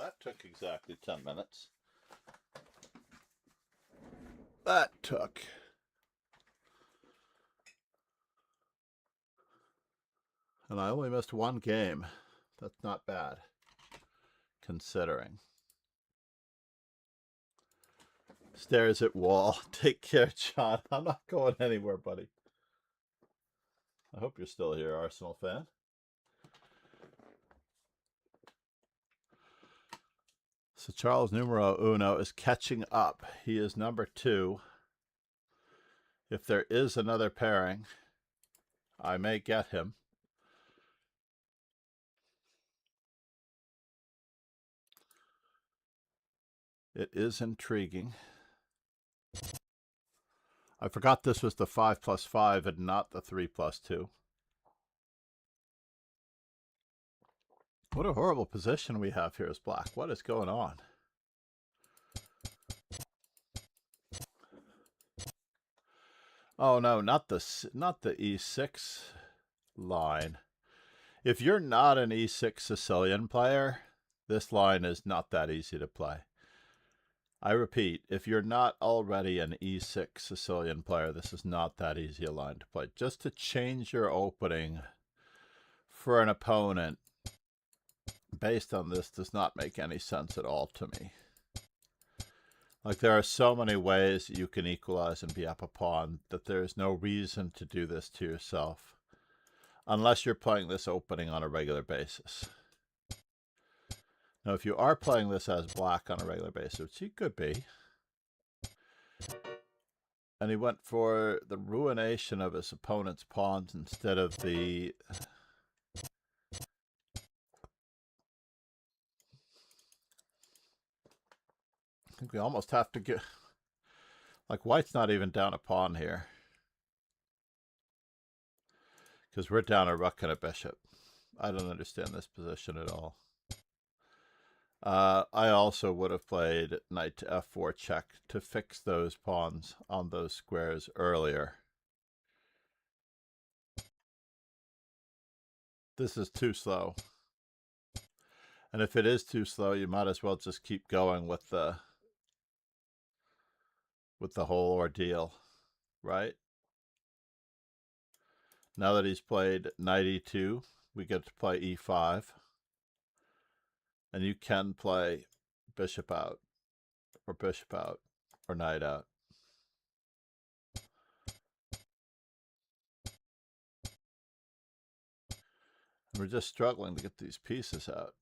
that took exactly 10 minutes. That took. And I only missed one game. That's not bad, considering. Stares at wall. Take care, John. I'm not going anywhere, buddy. I hope you're still here, Arsenal fan. So Charles Numero Uno is catching up. He is number 2. If there is another pairing, I may get him. It is intriguing. I forgot this was the 5+5 and not the 3+2. What a horrible position we have here as black. What is going on? Oh no, not the E6 line. If you're not an E6 Sicilian player, this line is not that easy to play. I repeat, if you're not already an E6 Sicilian player, this is not that easy a line to play. Just to change your opening for an opponent based on this does not make any sense at all to me. Like, there are so many ways that you can equalize and be up a pawn that there's no reason to do this to yourself unless you're playing this opening on a regular basis. Now, if you are playing this as black on a regular basis, which he could be, and he went for the ruination of his opponent's pawns instead of the... I think we almost have to get... Like, white's not even down a pawn here. Because we're down a rook and a bishop. I don't understand this position at all. I also would have played knight to f4 check to fix those pawns on those squares earlier. This is too slow. And if it is too slow, you might as well just keep going with the whole ordeal, right? Now that he's played knight e2, we get to play e5. And you can play bishop out, or knight out. We're just struggling to get these pieces out.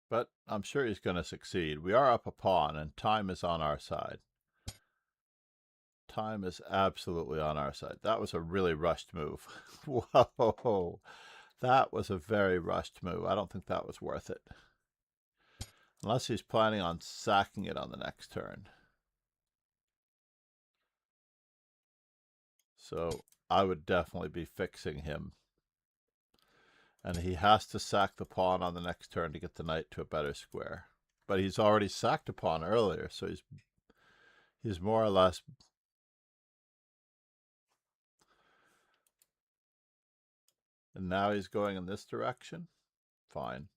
But I'm sure he's going to succeed. We are up a pawn, and time is on our side. Time is absolutely on our side. That was a really rushed move. Whoa. That was a very rushed move. I don't think that was worth it. Unless he's planning on sacking it on the next turn. So I would definitely be fixing him. And he has to sack the pawn on the next turn to get the knight to a better square. But he's already sacked a pawn earlier, so he's more or less... And now he's going in this direction? Fine.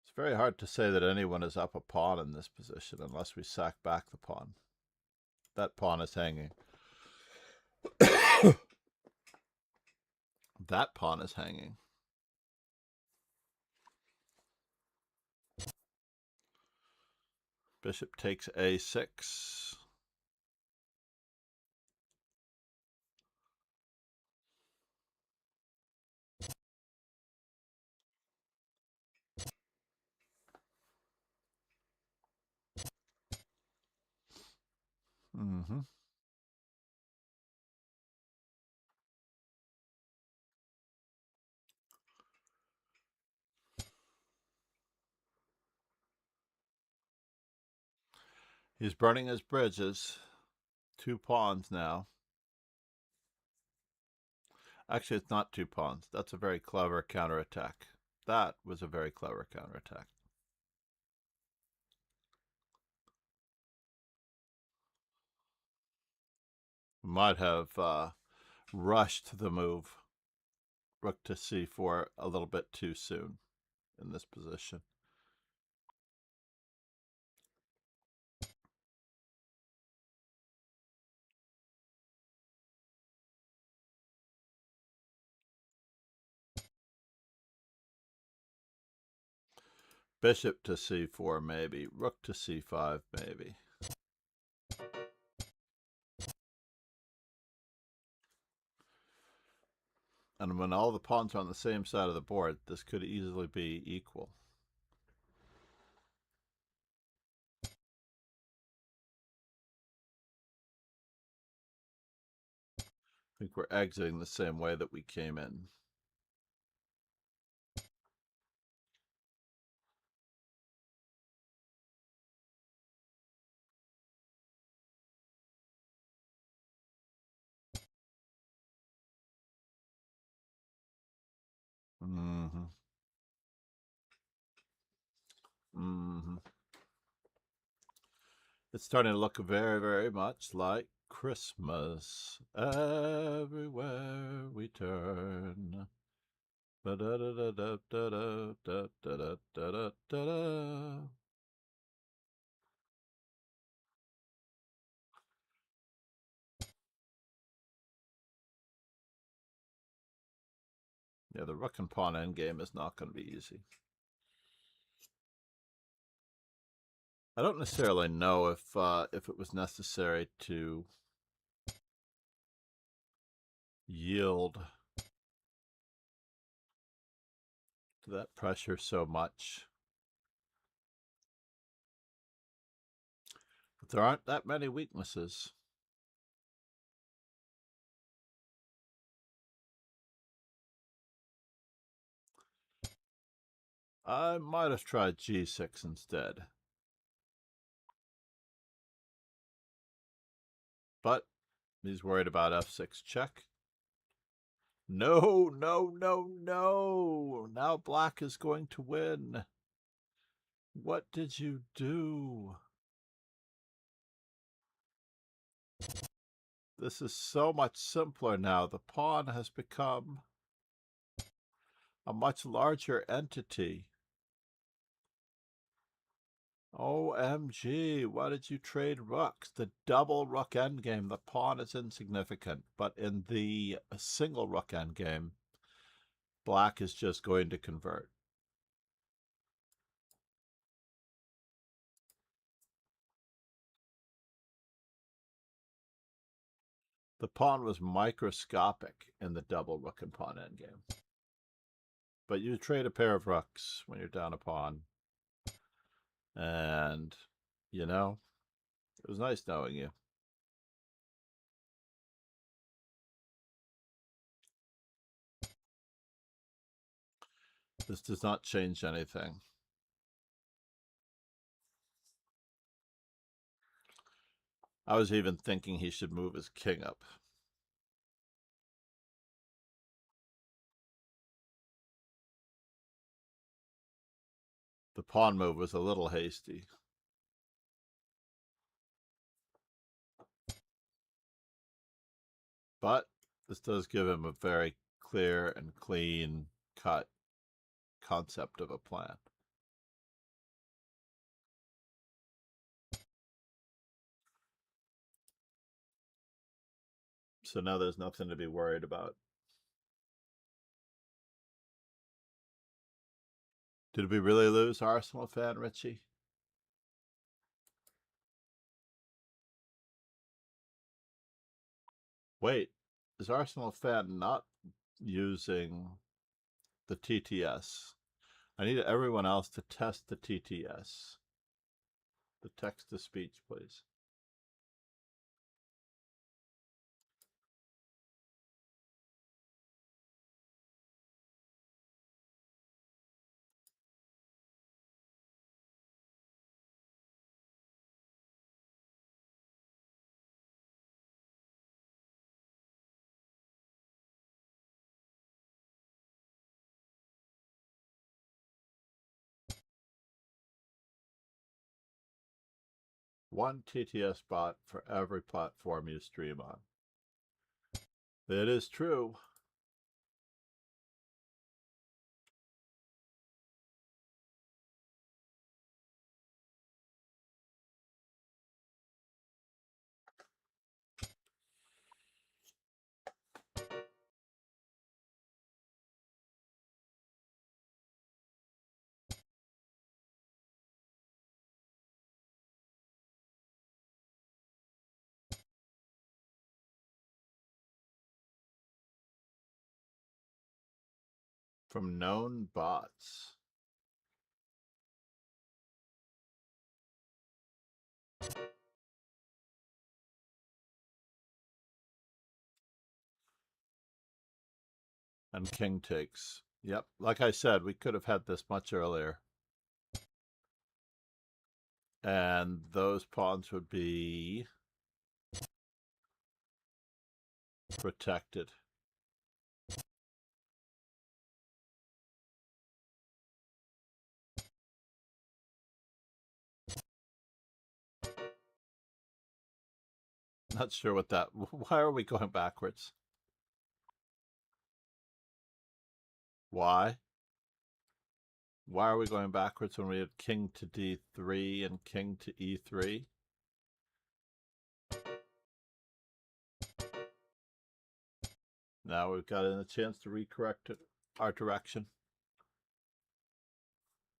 It's very hard to say that anyone is up a pawn in this position unless we sack back the pawn. That pawn is hanging. That pawn is hanging. Bishop takes a6. Mm-hmm. He's burning his bridges. 2 pawns now. Actually, it's not 2 pawns. That's a very clever counterattack. That was a very clever counterattack. We might have rushed the move. rook to c4 a little bit too soon in this position. Bishop to c4 maybe, rook to c5 maybe. And when all the pawns are on the same side of the board, this could easily be equal. I think we're exiting the same way that we came in. Mm-hmm. Mm-hmm. It's starting to look very, very much like Christmas everywhere we turn. Ba-da-da-da-da-da-da-da-da-da-da-da. Yeah, the rook and pawn endgame is not going to be easy. I don't necessarily know if it was necessary to yield to that pressure so much. But there aren't that many weaknesses. I might have tried g6 instead. But he's worried about f6 check. No, no, no, no. Now black is going to win. What did you do? This is so much simpler now. The pawn has become a much larger entity. OMG, why did you trade rooks? The double rook endgame, the pawn is insignificant, but in the single rook endgame, black is just going to convert. The pawn was microscopic in the double rook and pawn endgame. But you trade a pair of rooks when you're down a pawn. And, you know, it was nice knowing you. This does not change anything. I was even thinking he should move his king up. The pawn move was a little hasty. But this does give him a very clear and clean cut concept of a plan. So now there's nothing to be worried about. Did we really lose Arsenal fan, Richie? Wait, is Arsenal fan not using the TTS? I need everyone else to test the TTS. The text-to-speech, please. One TTS bot for every platform you stream on. It is true. From known bots. And king takes. Yep, like I said, we could have had this much earlier. And those pawns would be protected. Not sure what that... Why are we going backwards? Why? Why are we going backwards when we had king to d3 and king to e3? Now we've got a chance to recorrect our direction.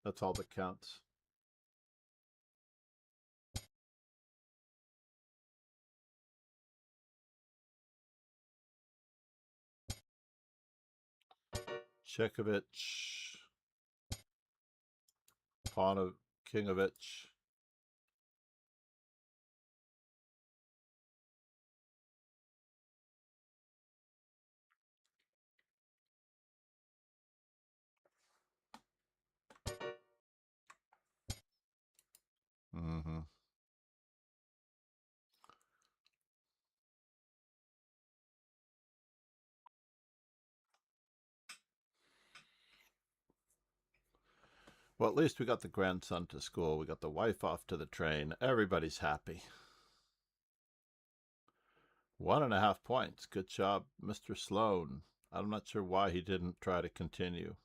That's all that counts. Chekovich. Pawn of Kingovich. Mm-hmm. Well, at least we got the grandson to school. We got the wife off to the train. Everybody's happy. 1.5 points. Good job, Mr. Sloan. I'm not sure why he didn't try to continue.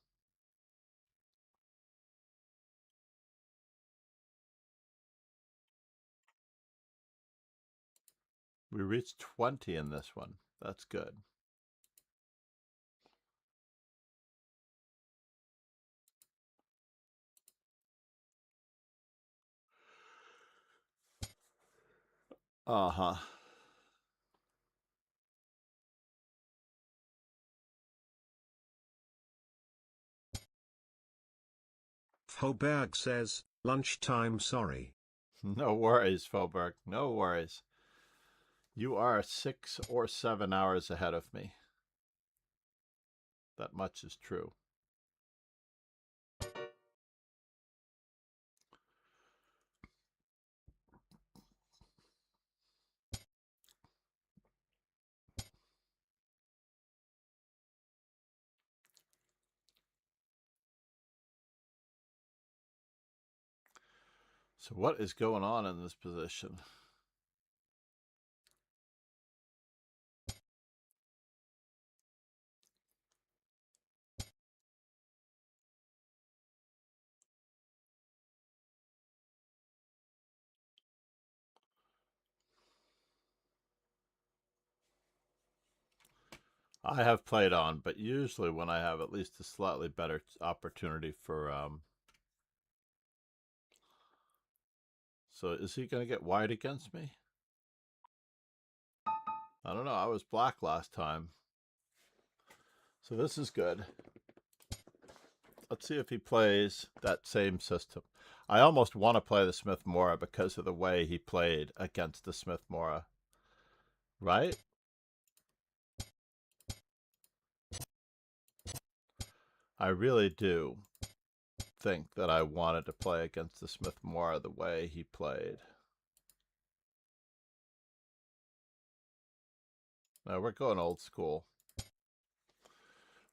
We reached 20 in this one. That's good. Uh-huh. Hoberg says, lunchtime sorry. No worries, Foberg. No worries. You are 6 or 7 hours ahead of me. That much is true. So what is going on in this position? I have played on, but usually when I have at least a slightly better opportunity for... So is he going to get white against me? I don't know. I was black last time. So this is good. Let's see if he plays that same system. I almost want to play the Smith-Morra because of the way he played against the Smith-Morra. Right? I really do think that I wanted to play against the Smith-Morra the way he played. No, we're going old school.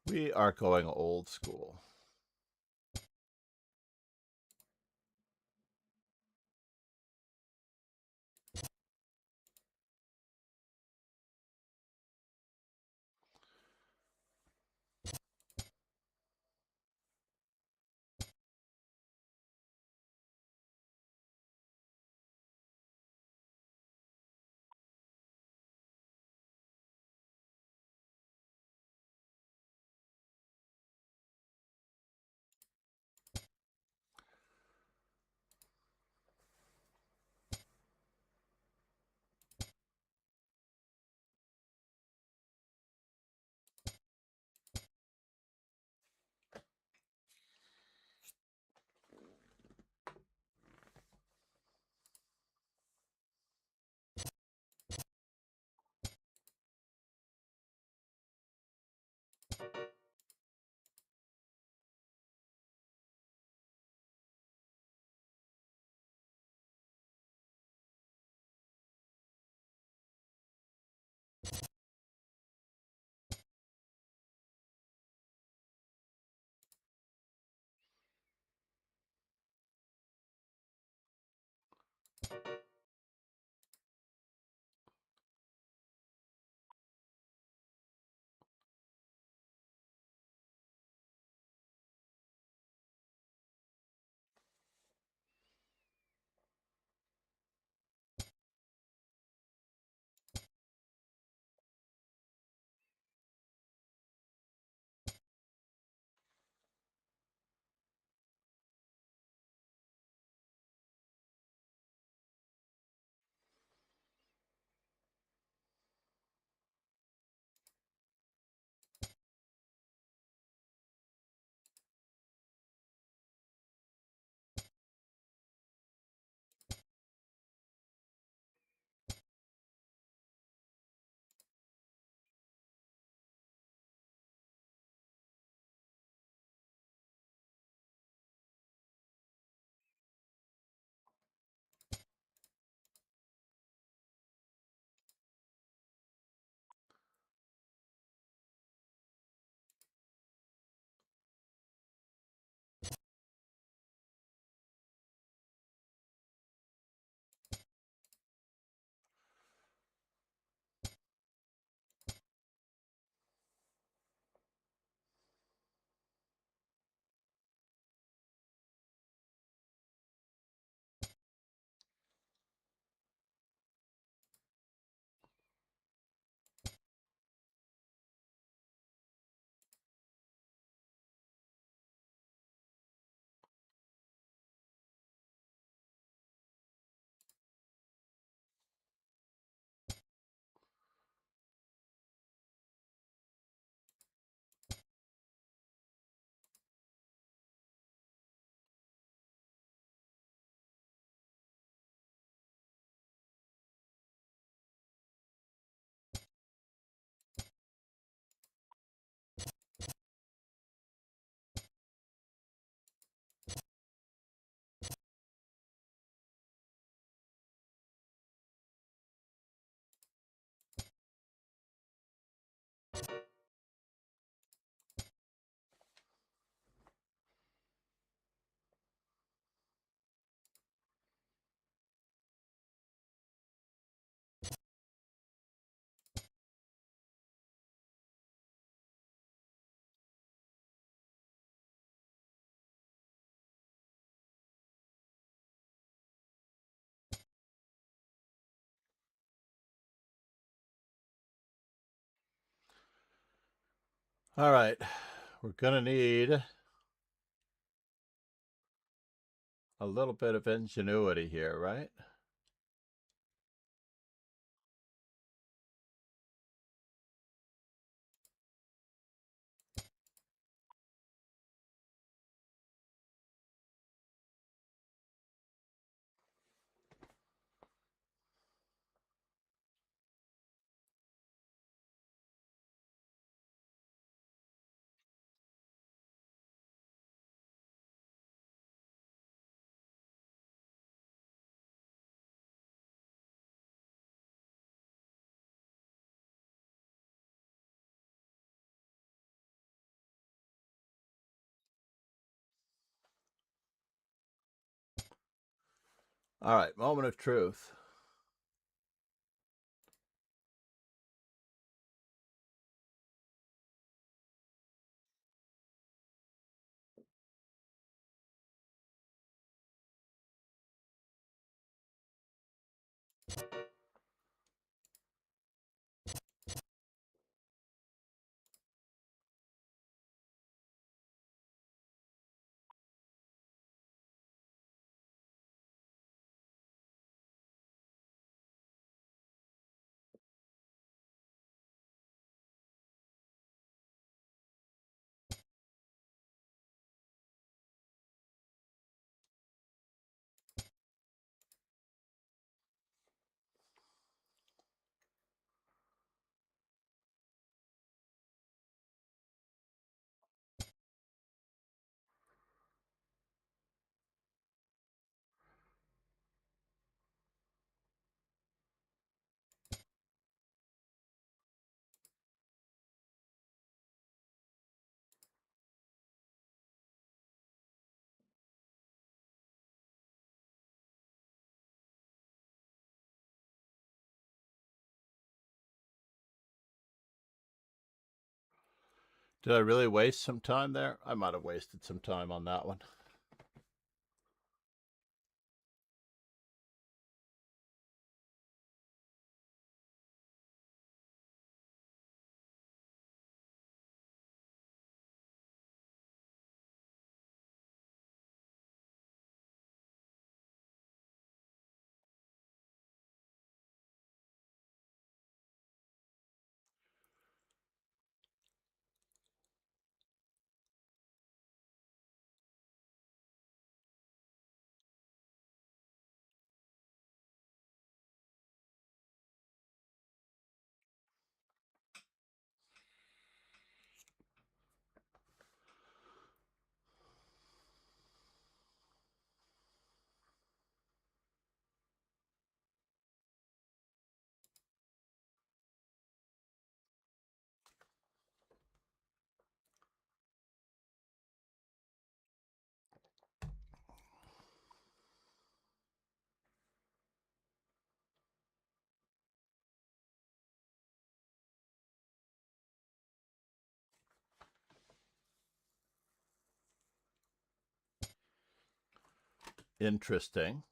We are going old school. All right, we're gonna need a little bit of ingenuity here, right? All right, moment of truth. Did I really waste some time there? I might have wasted some time on that one. Interesting.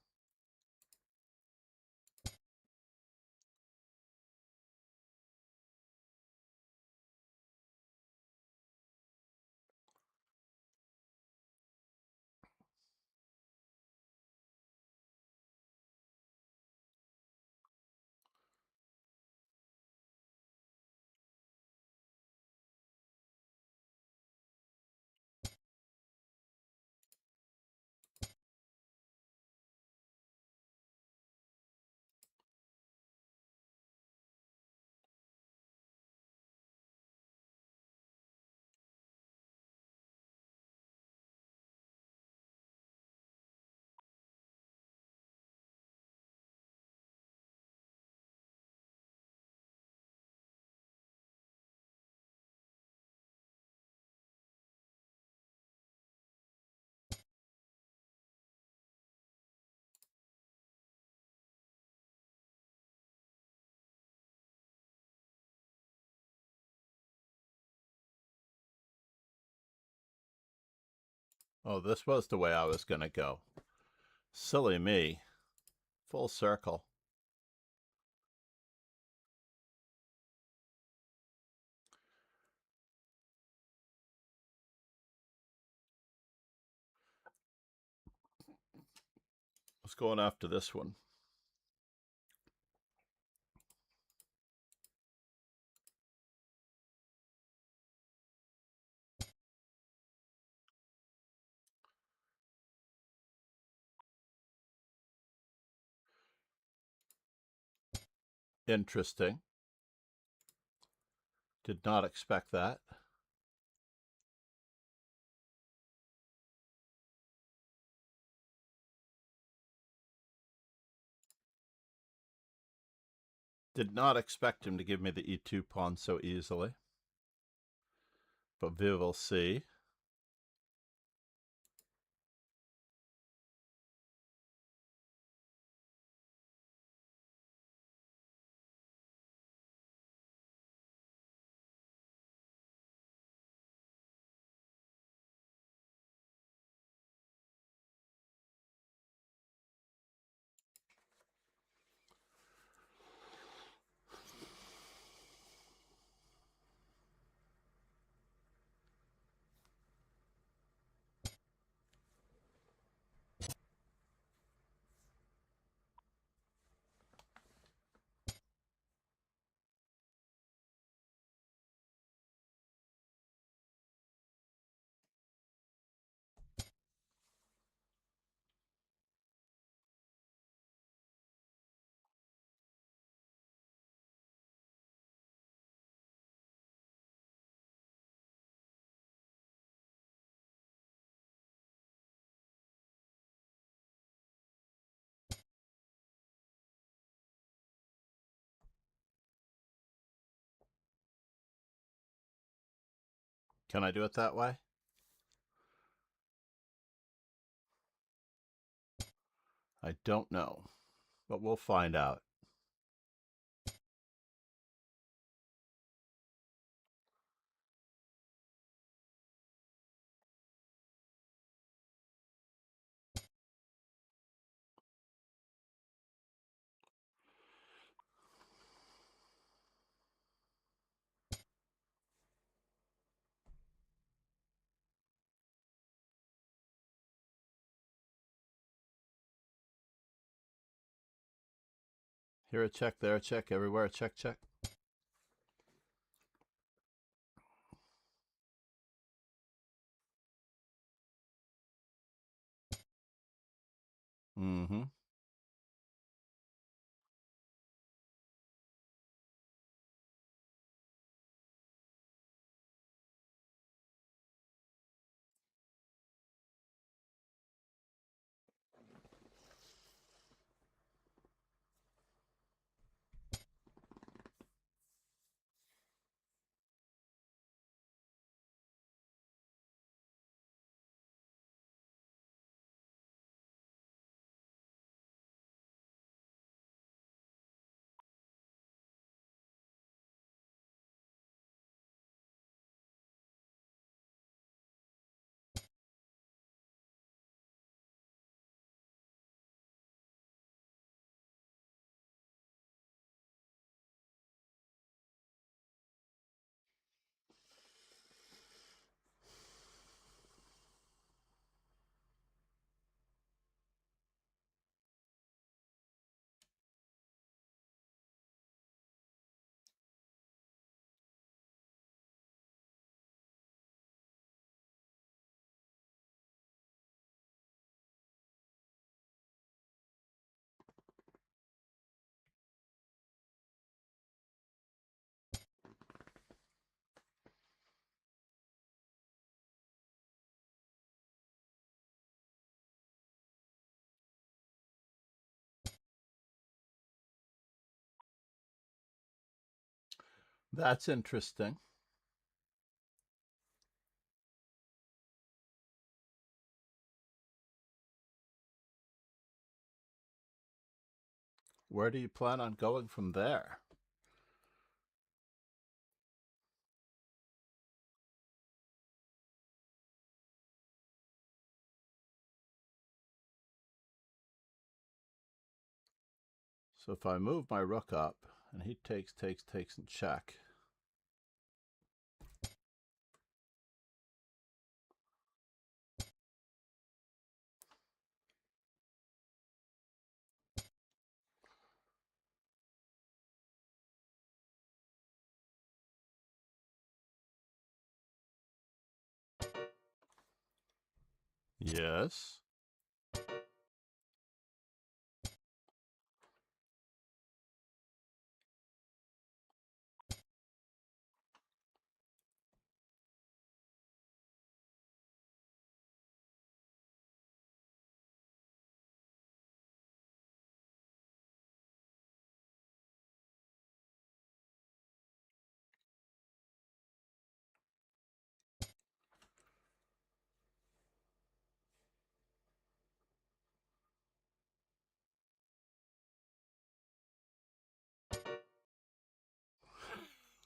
Oh, this was the way I was going to go. Silly me. Full circle. Let's go on after this one. Interesting. Did not expect that. Did not expect him to give me the e2 pawn so easily. But we will see. Can I do it that way? I don't know, but we'll find out. Here a check, there a check, everywhere a check, check. Mm-hmm. That's interesting. Where do you plan on going from there? So if I move my rook up, and he takes, and check. Yes.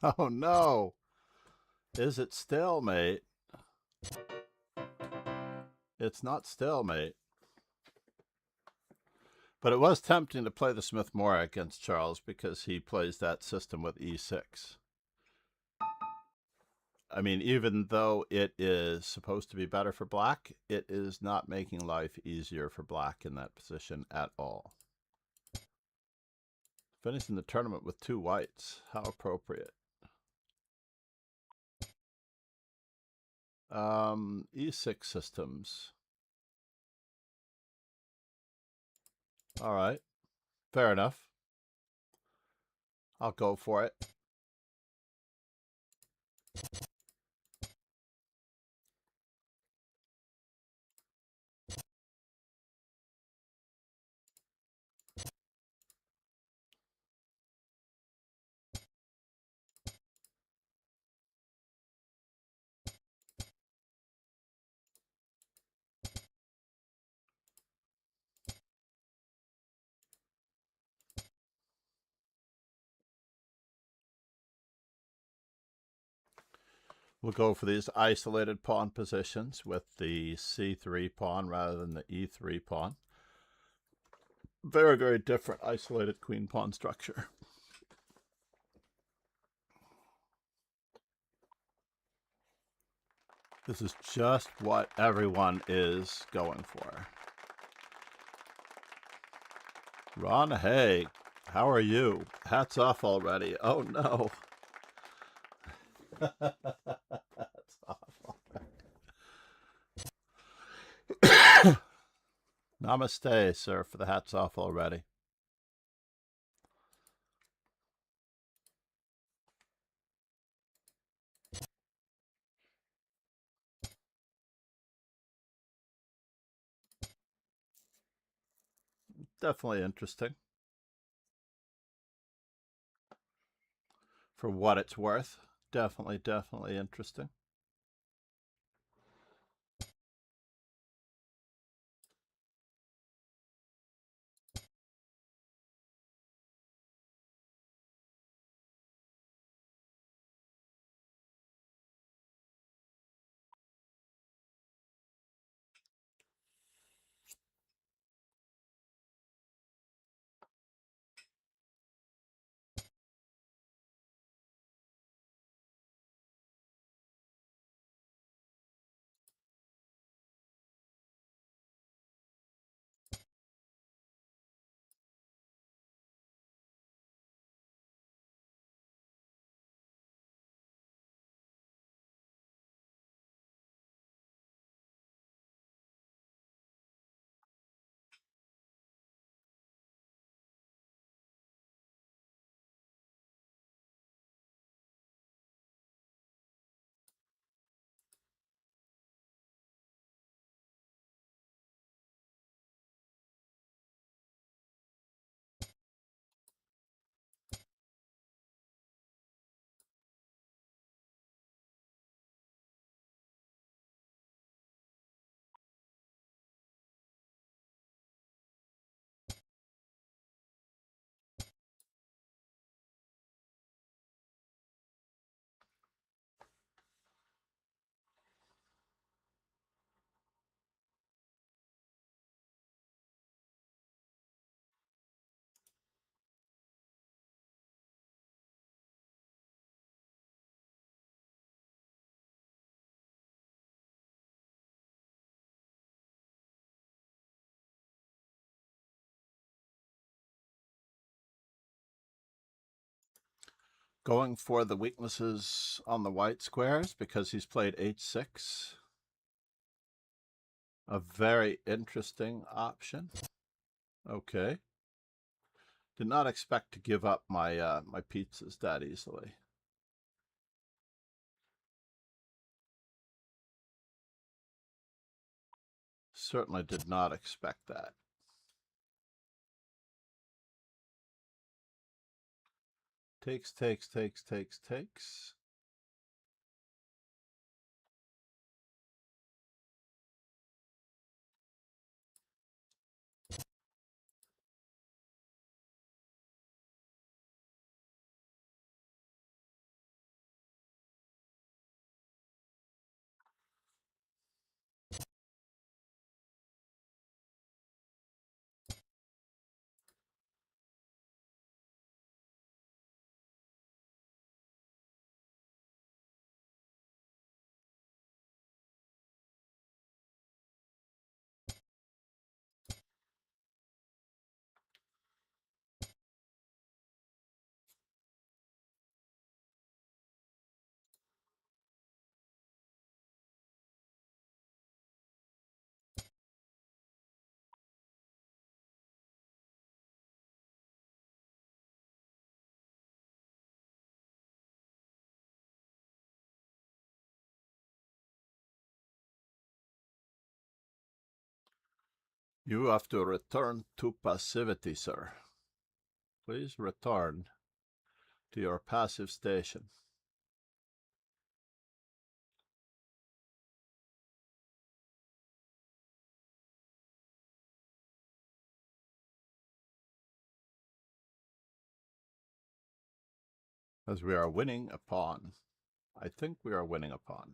Oh no! Is it stalemate? It's not stalemate. But it was tempting to play the Smith-Morra against Charles because he plays that system with e6. I mean, even though it is supposed to be better for black, it is not making life easier for black in that position at all. Finishing the tournament with 2 whites. How appropriate. E6 systems. All right. Fair enough. I'll go for it. We'll go for these isolated pawn positions with the c3 pawn rather than the e3 pawn. Very, very different isolated queen pawn structure. This is just what everyone is going for. Ron Hay How are you? Hats off already. Oh no. Hats off already. Namaste, sir, for the hats off already. Definitely interesting. For what it's worth. Definitely interesting. Going for the weaknesses on the white squares because he's played h6. A very interesting option. Okay. Did not expect to give up my my pizzas that easily. Certainly did not expect that. Takes. You have to return to passivity, sir. Please return to your passive station. As we are winning a pawn. I think we are winning a pawn.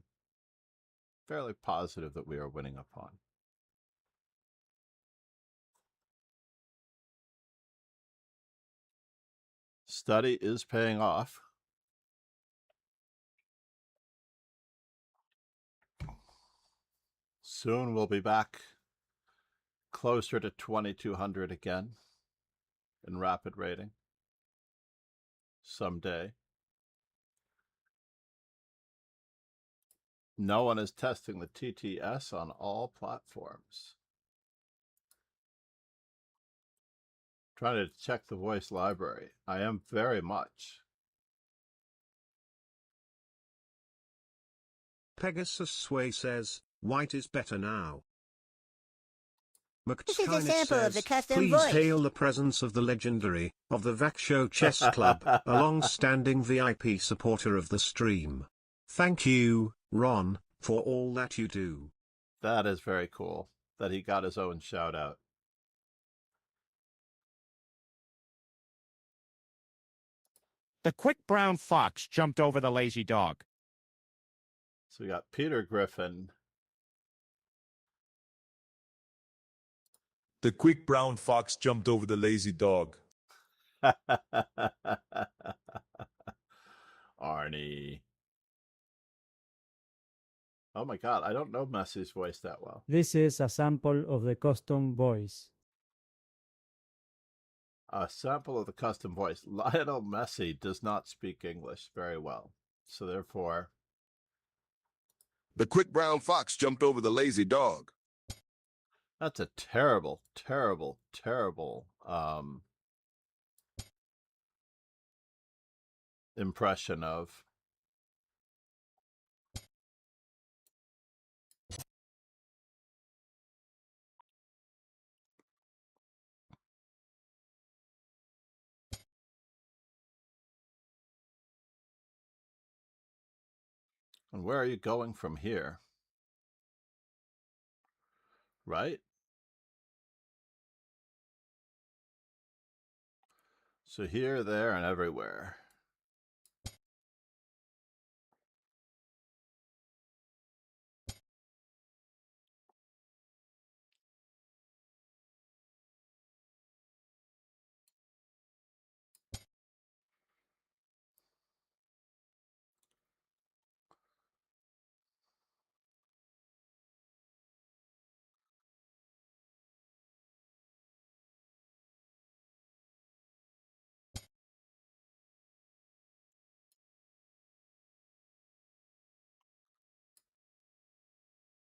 Fairly positive that we are winning a pawn. Study is paying off. Soon we'll be back closer to 2200 again in rapid rating. someday. No one is testing the TTS on all platforms. Trying to check the voice library. I am very much. Pegasus Sway says, white is better now. This is a McTinus sample of the says, custom please voice. hail the presence of the legendary, of the Vac Show Chess Club, a long-standing VIP supporter of the stream. Thank you, Ron, for all that you do. That is very cool that he got his own shout out. The quick brown fox jumped over the lazy dog. So we got Peter Griffin. The quick brown fox jumped over the lazy dog. Arnie. Oh my god, I don't know Messi's voice that well. This is a sample of the custom voice. A sample of the custom voice. Lionel Messi does not speak English very well. So therefore... The quick brown fox jumped over the lazy dog. That's a terrible, terrible, terrible impression of... And where are you going from here? Right? So here, there, and everywhere.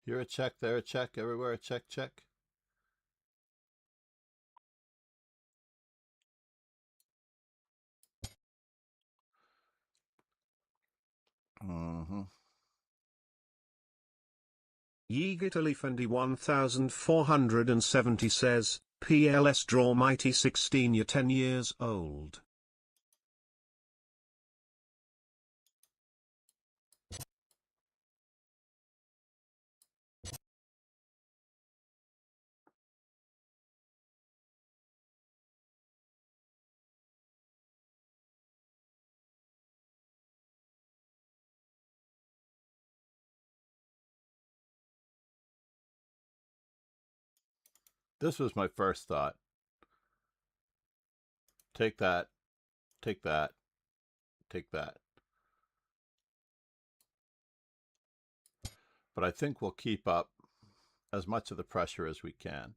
Here a check, there a check, everywhere a check, check. Mm-hmm. Yeagertally Fendi 1470 says, PLS draw mighty 16 you're 10 years old. This was my first thought. Take that, take that, take that. But I think we'll keep up as much of the pressure as we can.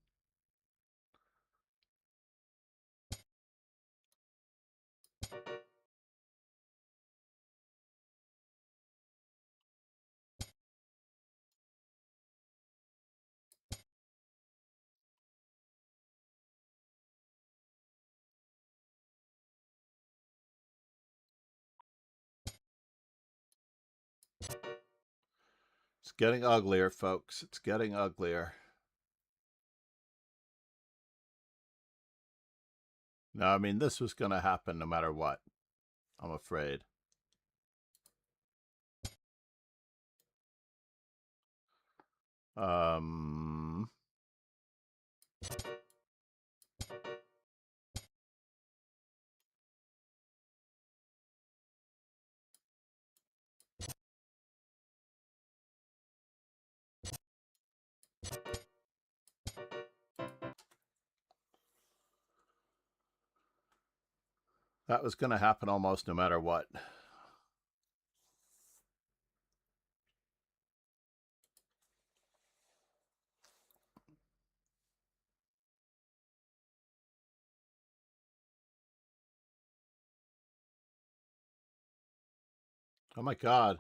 It's getting uglier, folks. It's getting uglier. Now, I mean, this was going to happen no matter what, I'm afraid. That was going to happen almost no matter what. Oh my god.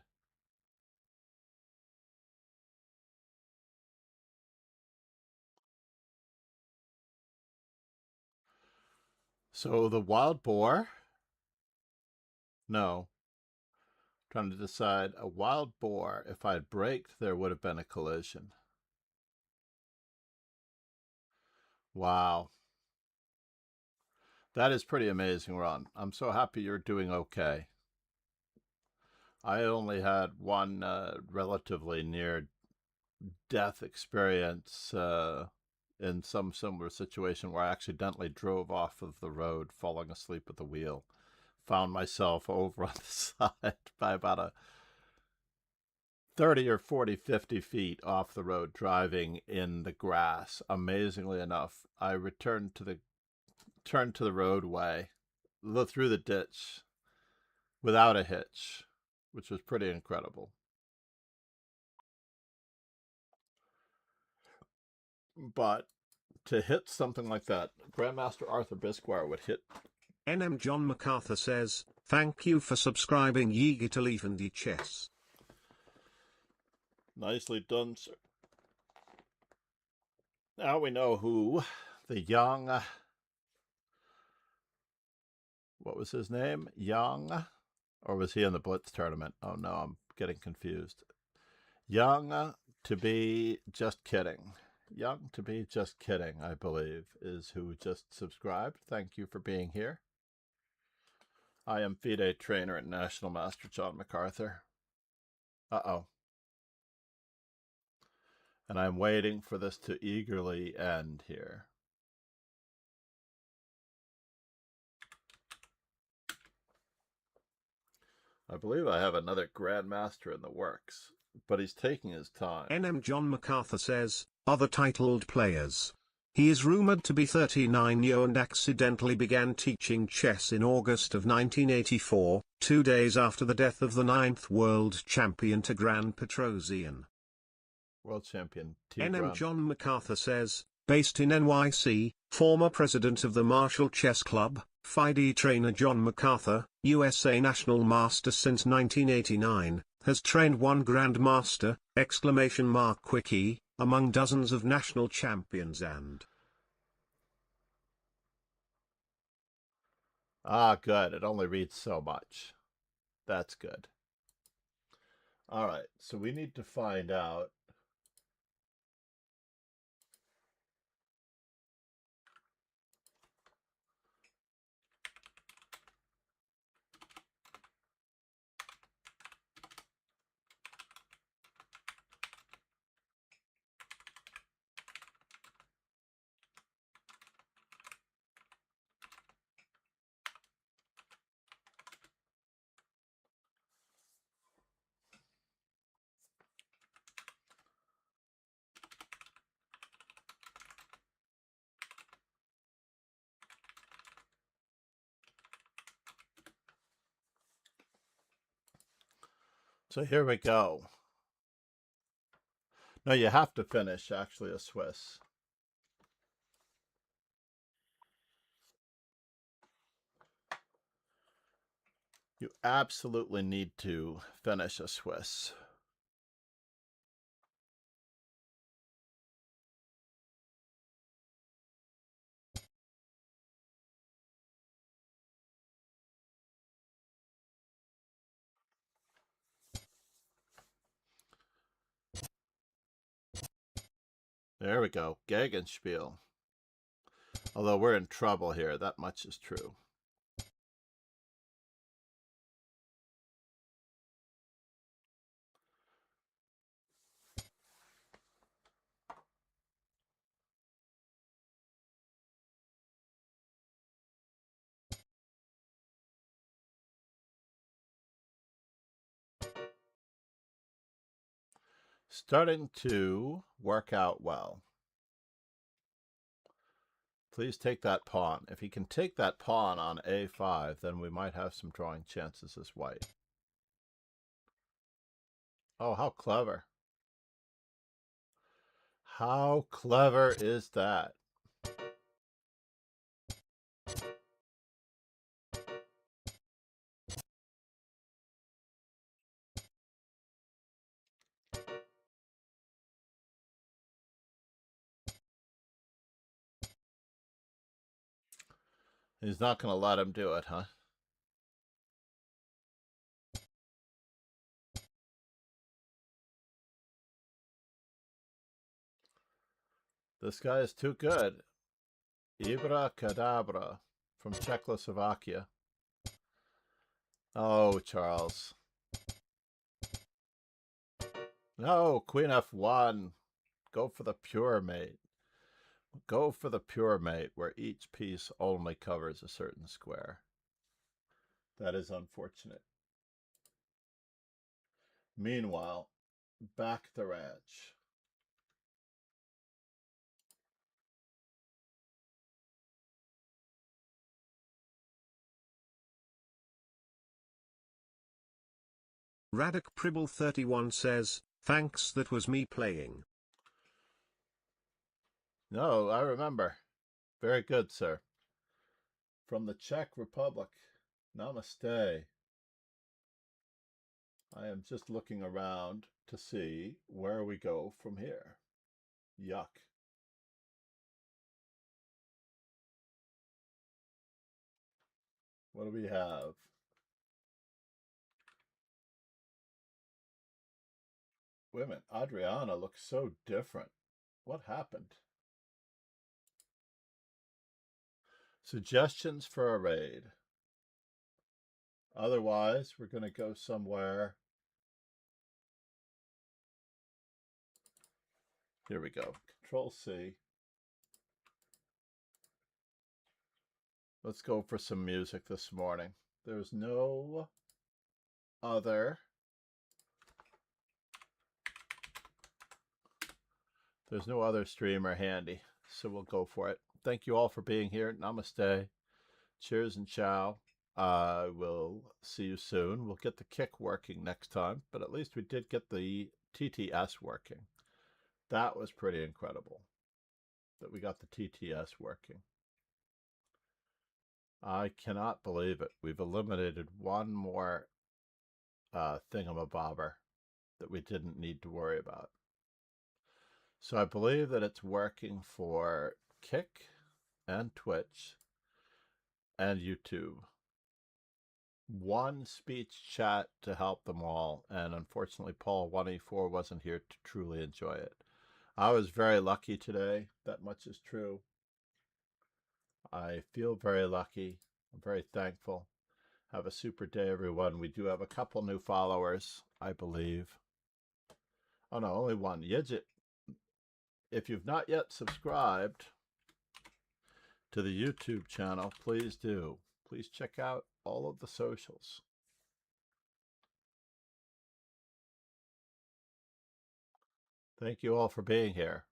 So the wild boar? No. Trying to decide a wild boar. If I had braked, there would have been a collision. Wow. That is pretty amazing, Ron. I'm so happy you're doing okay. I only had one relatively near death experience in some similar situation where I accidentally drove off of the road, falling asleep at the wheel. Found myself over on the side by about a 30 or 40, 50 feet off the road, driving in the grass. Amazingly enough, I turned to the roadway, through the ditch, without a hitch, which was pretty incredible. But to hit something like that, Grandmaster Arthur Bisquire would hit. NM John MacArthur says, thank you for subscribing ye get to leave and the chess. Nicely done, sir. Now we know who the young, what was his name? Young, or was he in the Blitz tournament? Oh no, I'm getting confused. Young to be just kidding. Young to be just kidding, I believe, is who just subscribed. Thank you for being here. I am FIDE trainer and National Master John MacArthur. Uh-oh. And I'm waiting for this to eagerly end here. I believe I have another Grandmaster in the works, but he's taking his time. NM John MacArthur says, other titled players. He is rumored to be 39 years and accidentally began teaching chess in August of 1984, 2 days after the death of the 9th world champion Tigran Petrosian. World champion NM John MacArthur says, based in NYC, former president of the Marshall Chess Club, FIDE trainer John MacArthur, USA National Master since 1989, has trained one Grandmaster, Wiki, among dozens of national champions and... Ah, good. It only reads so much. That's good. All right, so we need to find out So here we go. No, you have to finish, actually, a Swiss. You absolutely need to finish a Swiss. There we go. Gegenspiel. Although we're in trouble here, that much is true. Starting to work out well. Please take that pawn. If he can take that pawn on a5, then we might have some drawing chances as white. Oh, how clever. How clever is that? He's not going to let him do it, huh? This guy is too good. Ibra Kadabra from Czechoslovakia. Oh, Charles. No, Queen F1. Go for the pure mate. Go for the pure mate, where each piece only covers a certain square. That is unfortunate. Meanwhile, back the ranch. Radek Pribble 31 says, thanks, that was me playing. No, I remember. Very good, sir. From the Czech Republic. Namaste. I am just looking around to see where we go from here. Yuck. What do we have? Wait a minute, Adriana looks so different. What happened? Suggestions for a raid. Otherwise, we're going to go somewhere. Here we go. Control C. Let's go for some music this morning. There's no other. There's no other streamer handy, so we'll go for it. Thank you all for being here. Namaste. Cheers and ciao. We'll see you soon. We'll get the kick working next time, but at least we did get the TTS working. That was pretty incredible that we got the TTS working. I cannot believe it. We've eliminated one more thingamabobber that we didn't need to worry about. So I believe that it's working for Kick and Twitch and YouTube. One speech chat to help them all, and unfortunately Paul 184 wasn't here to truly enjoy it. I was very lucky today. That much is true. I feel very lucky. I'm very thankful. Have a super day, everyone. We do have a couple new followers, I believe. Oh no, only one. Yidjit. If you've not yet subscribed to the YouTube channel, please do. Please check out all of the socials. Thank you all for being here.